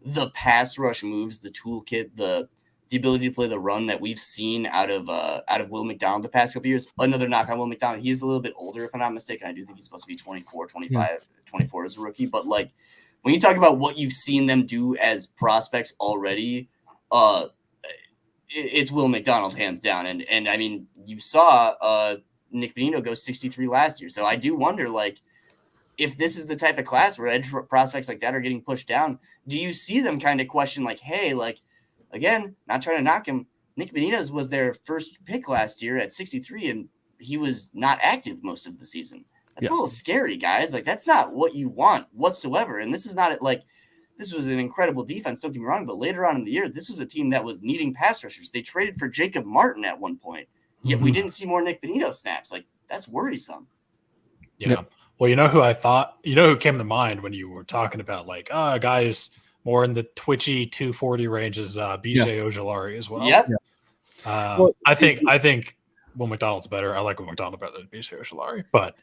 the pass rush moves, the toolkit, the ability to play the run that we've seen out of Will McDonald the past couple years. Another knock on Will McDonald. He's a little bit older, if I'm not mistaken. I do think he's supposed to be 24, 25, 24 as a rookie. But like, when you talk about what you've seen them do as prospects already, it's Will McDonald hands down. And I mean, you saw Nick Bonito go 63 last year. So I do wonder, like, if this is the type of class where edge prospects like that are getting pushed down, do you see them kind of question, like, hey, like, again, not trying to knock him, Nick Benitez was their first pick last year at 63, and he was not active most of the season. That's a little scary, guys. Like, that's not what you want whatsoever. And this is not like, this was an incredible defense, don't get me wrong, but later on in the year, this was a team that was needing pass rushers. They traded for Jacob Martin at one point, yet we didn't see more Nick Bonito snaps. Like, that's worrisome. Yeah. Well, who came to mind when you were talking about, like, guys more in the twitchy 240 range is BJ Ojolari as well. Yep. I think Will McDonald's better. I like Will McDonald better than BJ Ojolari, but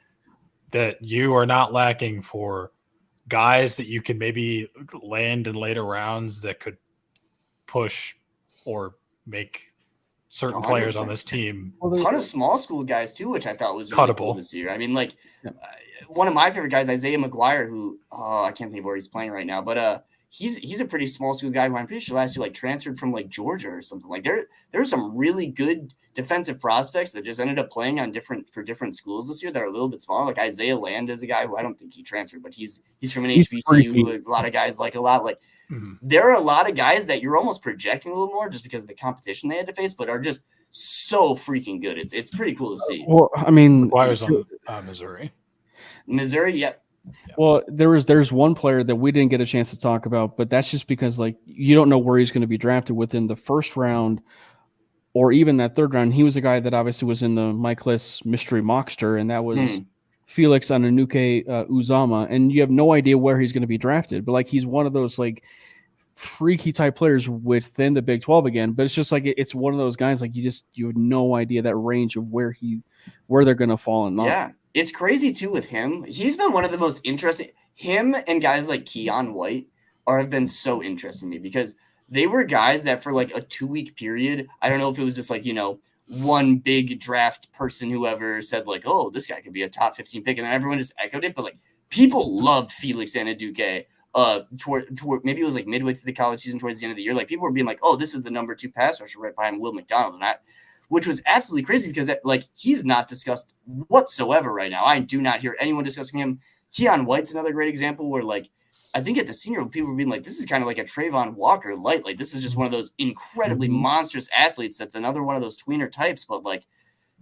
that you are not lacking for guys that you can maybe land in later rounds that could push or make certain 100%. Players on this team. A ton of small school guys too, which I thought was really cool this year. I mean, like one of my favorite guys, Isaiah McGuire, who I can't think of where he's playing right now, but he's a pretty small school guy who I'm pretty sure last year like transferred from like Georgia or something. Like there are some really good defensive prospects that just ended up playing on different schools this year that are a little bit smaller. Like Isaiah Land is a guy who I don't think he transferred, but he's from an HBCU who a lot of guys like a lot. Like there are a lot of guys that you're almost projecting a little more just because of the competition they had to face, but are just so freaking good. It's pretty cool to see. Well, I mean, McGuire's on Missouri. Missouri, yep. Well, there's one player that we didn't get a chance to talk about, but that's just because like you don't know where he's going to be drafted within the first round or even that third round. He was a guy that obviously was in the Mike Liss mystery mockster, and that was Felix Ananuke Uzama, and you have no idea where he's going to be drafted. But like he's one of those like freaky type players within the Big 12 again. But it's just like it's one of those guys like you have no idea that range of where they're going to fall in. Yeah, it's crazy too with him. He's been one of the most interesting. Him and guys like Keon White have been so interesting to me because they were guys that for like a 2-week period, I don't know if it was just like, one big draft person who ever said like, oh, this guy could be a top 15 pick. And then everyone just echoed it. But like people loved Felix Anaduke toward maybe it was like midway through the college season towards the end of the year. Like people were being like, oh, this is the number 2 pass rusher right behind Will McDonald. And which was absolutely crazy because like he's not discussed whatsoever right now. I do not hear anyone discussing him. Keon White's another great example where like, I think at the senior, people were being like, this is kind of like a Trayvon Walker light. Like, this is just one of those incredibly monstrous athletes. That's another one of those tweener types, but like,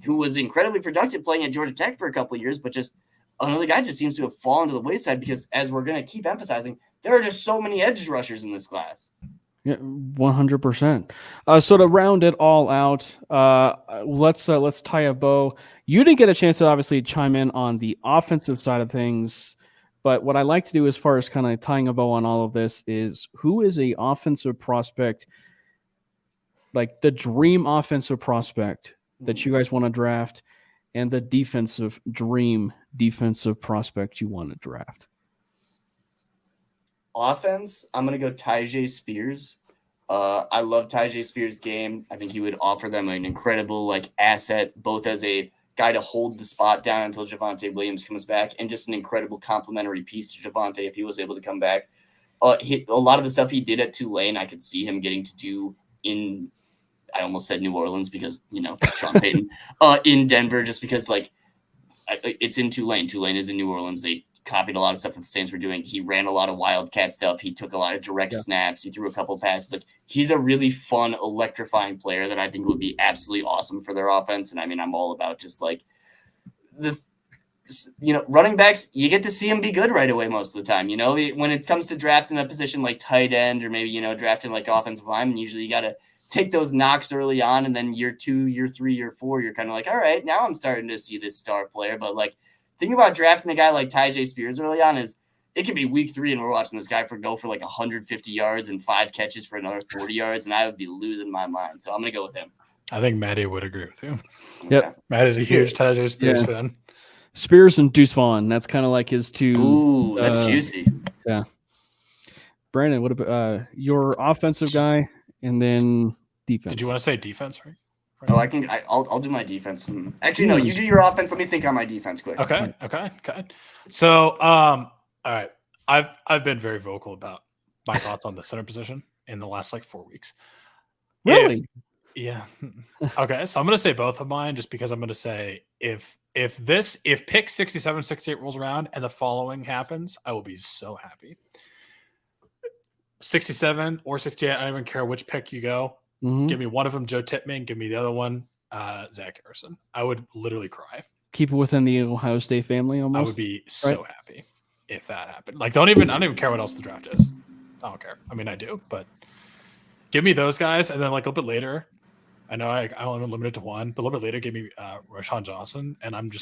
who was incredibly productive playing at Georgia Tech for a couple of years, but just another guy just seems to have fallen to the wayside because, as we're going to keep emphasizing, there are just so many edge rushers in this class. Yeah, 100%. So to round it all out, let's tie a bow. You didn't get a chance to obviously chime in on the offensive side of things. But what I like to do as far as kind of tying a bow on all of this is who is a offensive prospect, like the dream offensive prospect that you guys want to draft and the dream defensive prospect you want to draft? Offense, I'm going to go Tyjae Spears. I love Tyjae Spears' game. I think he would offer them an incredible like asset, both as a guy to hold the spot down until Javonte Williams comes back, and just an incredible complementary piece to Javonte if he was able to come back. A lot of the stuff he did at Tulane, I could see him getting to do in, I almost said New Orleans because, Sean Payton, in Denver, just because, like, it's in Tulane. Tulane is in New Orleans. They copied a lot of stuff that the Saints were doing. He ran a lot of Wildcat stuff. He took a lot of direct snaps. He threw a couple passes. Like, he's a really fun, electrifying player that I think would be absolutely awesome for their offense. And I mean, I'm all about just like running backs, you get to see them be good right away most of the time. When it comes to drafting a position like tight end or maybe, drafting like offensive lineman, usually you got to take those knocks early on. And then year 2, year 3, year 4, you're kind of like, all right, now I'm starting to see this star player. But like, thing about drafting a guy like Tyjae Spears early on is it can be week 3 and we're watching this guy go for like 150 yards and 5 catches for another 40 yards, and I would be losing my mind. So I'm going to go with him. I think Maddie would agree with you. Yep. Yeah. Matt is a huge Tyjae Spears fan. Spears and Deuce Vaughn. That's kind of like his two. Ooh, that's juicy. Yeah. Brandon, what about your offensive guy and then defense? Did you want to say defense, right? Oh, I'll do my defense. Actually, no, you do your offense. Let me think on my defense quick. Okay. So, all right. I've been very vocal about my thoughts on the center position in the last like 4 weeks. Really? Yeah. Okay. So I'm going to say both of mine just because I'm going to say if pick 67, 68 rolls around and the following happens, I will be so happy. 67 or 68, I don't even care which pick you go. Mm-hmm. Give me one of them, Joe Tippmann. Give me the other one, Zach Harrison. I would literally cry. Keep it within the Ohio State family almost. I would be so happy if that happened. Like, I don't even care what else the draft is. I don't care. I mean, I do, but give me those guys. And then like a little bit later, I know I'm only limited to one, but a little bit later, give me Rashawn Johnson. And I'm good.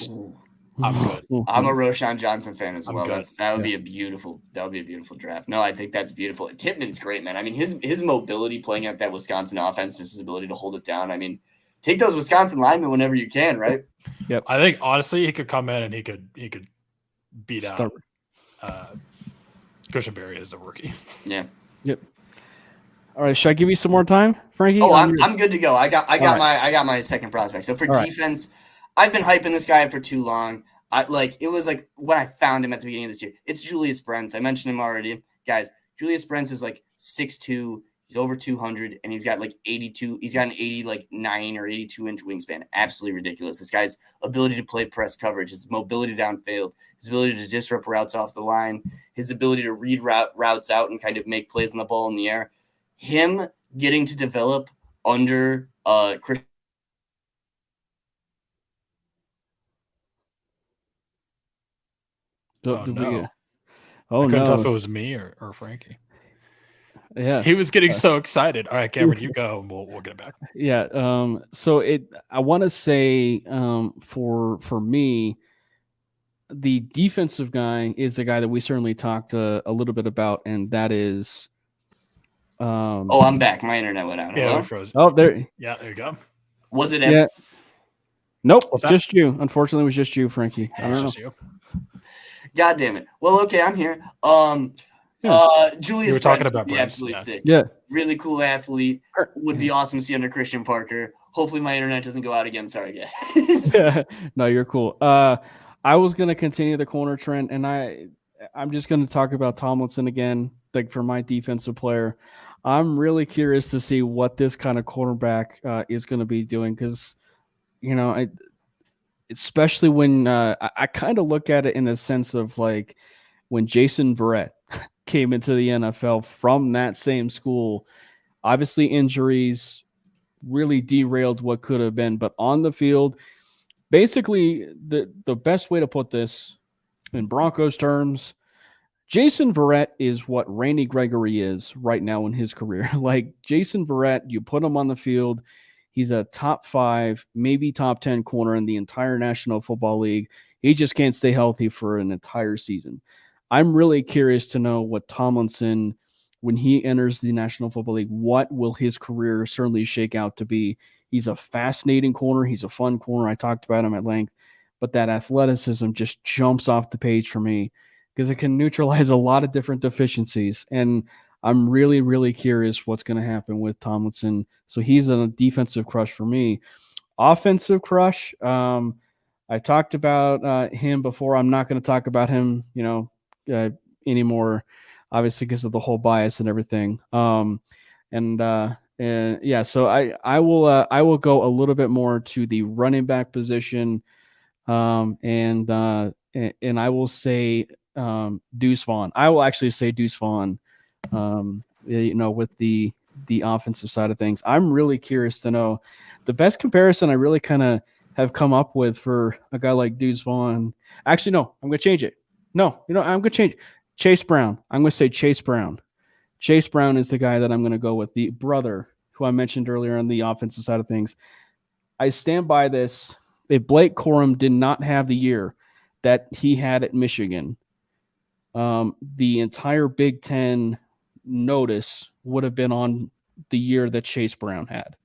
I'm a Roshan Johnson fan as well. That would be a beautiful draft. No, I think that's beautiful. Tippmann's great, man. I mean, his mobility playing at that Wisconsin offense, just his ability to hold it down. I mean, take those Wisconsin linemen whenever you can, right? Yep. I think honestly, he could come in and he could beat out Christian Berry as a rookie. Yeah. Yep. All right. Should I give you some more time, Frankie? Oh, I'm good to go. I got my second prospect. So for defense. I've been hyping this guy for too long. It was like when I found him at the beginning of this year. It's Julius Brents. I mentioned him already. Guys, Julius Brents is like 6'2". He's over 200, and he's got like 82. He's got an 89 or 82-inch wingspan. Absolutely ridiculous. This guy's ability to play press coverage, his mobility downfield, his ability to disrupt routes off the line, his ability to read routes out and kind of make plays on the ball in the air. Him getting to develop under Christian. Did we no. get? I Oh couldn't tell if it no! was me or Frankie. Yeah, He was getting so excited. All right, Cameron, you go, and we'll get it back. yeah. So I want to say, for me, the defensive guy is the guy that we certainly talked a little bit about, and that is. Oh, I'm back. My internet went out. Yeah, Hello? we froze. Oh, there. Yeah, there you go. Was it? Yeah. Nope, What's that? just you. Unfortunately, it was just you, Frankie. I It's don't know. just you. God damn it. Well, okay, I'm here. Julius You were talking Brents about would be Brents, absolutely yeah. sick. Yeah. Really cool athlete. Would be awesome to see under Christian Parker. Hopefully my internet doesn't go out again. Sorry, guys. No, you're cool. I was gonna continue the corner trend, and I'm just gonna talk about Tomlinson again, like for my defensive player. I'm really curious to see what this kind of quarterback is going to be doing, because especially when I kind of look at it in the sense of like when Jason Verrett came into the NFL from that same school. Obviously, injuries really derailed what could have been, but on the field, basically the best way to put this in Broncos terms, Jason Verrett is what Randy Gregory is right now in his career. Like Jason Verrett, you put him on the field, he's a top 5, maybe top 10 corner in the entire National Football League. He just can't stay healthy for an entire season. I'm really curious to know what Tomlinson, when he enters the National Football League, what will his career certainly shake out to be. He's a fascinating corner. He's a fun corner. I talked about him at length, but that athleticism just jumps off the page for me because it can neutralize a lot of different deficiencies. And I'm really, really curious what's going to happen with Tomlinson. So he's a defensive crush for me. Offensive crush, I talked about him before. I'm not going to talk about him, anymore, obviously because of the whole bias and everything. So I will go a little bit more to the running back position, and I will say Deuce Vaughn. I will actually say Deuce Vaughn. With the offensive side of things, I'm really curious to know the best comparison I really kind of have come up with for a guy like Deuce Vaughn. Actually, no, I'm going to change it. No, I'm going to change it. Chase Brown. I'm going to say Chase Brown. Chase Brown is the guy that I'm going to go with, the brother who I mentioned earlier on the offensive side of things. I stand by this. If Blake Corum did not have the year that he had at Michigan, the entire Big Ten notice would have been on the year that Chase Brown had.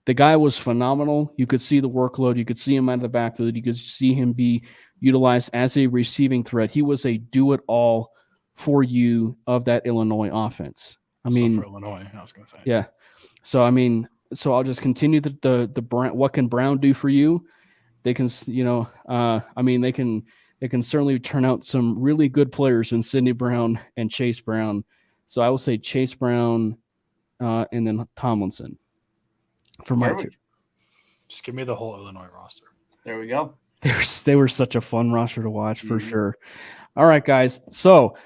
The guy was phenomenal. You could see the workload. You could see him out of the backfield. You could see him be utilized as a receiving threat. He was a do-it-all for you of that Illinois offense. For Illinois, I was going to say. Yeah. So I'll just continue the Brown. What can Brown do for you? They can, they can certainly turn out some really good players in Sidney Brown and Chase Brown. So I will say Chase Brown, and then Tomlinson for my two. Just give me the whole Illinois roster. There we go. They were such a fun roster to watch for sure. All right, guys. So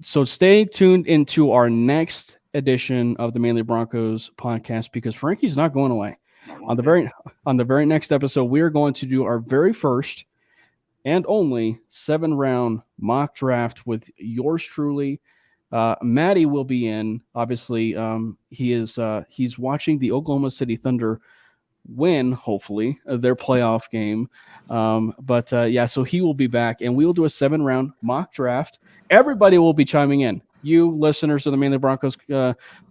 stay tuned into our next edition of the Manely Broncos podcast, because Frankie's not going away. On the very next episode, we are going to do our very first and only 7-round mock draft with yours truly. Maddie will be in. Obviously, he's watching the Oklahoma City Thunder win, hopefully, their playoff game. So he will be back, and we will do a 7-round mock draft. Everybody will be chiming in. You listeners of the Manely Broncos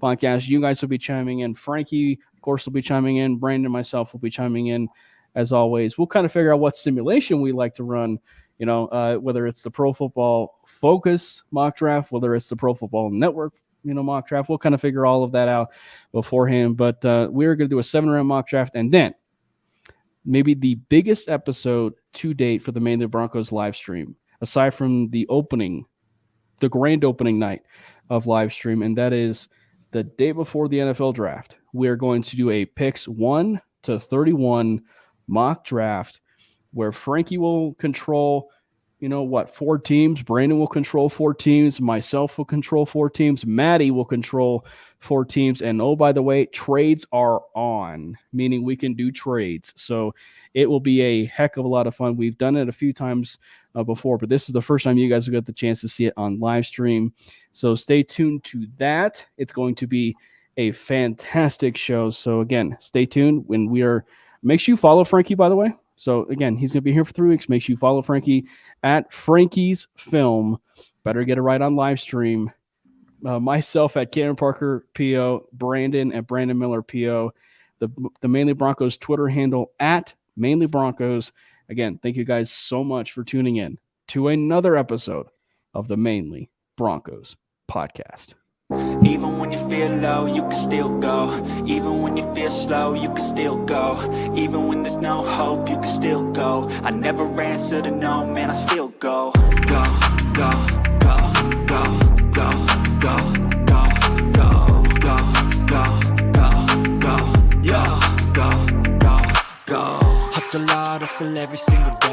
podcast, you guys will be chiming in. Frankie, of course, will be chiming in. Brandon and myself will be chiming in, as always. We'll kind of figure out what simulation we like to run, whether it's the Pro Football Focus mock draft, whether it's the Pro Football Network mock draft. We'll kind of figure all of that out beforehand. But we're going to do a 7-round mock draft, and then maybe the biggest episode to date for the Manely Broncos live stream, aside from the grand opening night of live stream, and that is the day before the NFL draft. We're going to do a picks 1 to 31 mock draft where Frankie will control, 4 teams. Brandon will control 4 teams. Myself will control 4 teams. Maddie will control 4 teams. And oh, by the way, trades are on, meaning we can do trades. So it will be a heck of a lot of fun. We've done it a few times before, but this is the first time you guys will get the chance to see it on live stream. So stay tuned to that. It's going to be a fantastic show. So again, stay tuned when make sure you follow Frankie, by the way. So again, he's going to be here for 3 weeks. Make sure you follow Frankie at Frankie's Film. Better get it right on live stream. Myself at Cameron Parker PO, Brandon at Brandon Miller PO, the Manly Broncos Twitter handle at Manly Broncos. Again, thank you guys so much for tuning in to another episode of the Manly Broncos Podcast. Even when you feel low, you can still go. Even when you feel slow, you can still go. Even when there's no hope, you can still go. I never answer to no, man, I still go. Go, go, go, go, go, go, go, go, go, go, go, go, go, go, go. Hustle hard, hustle every single day.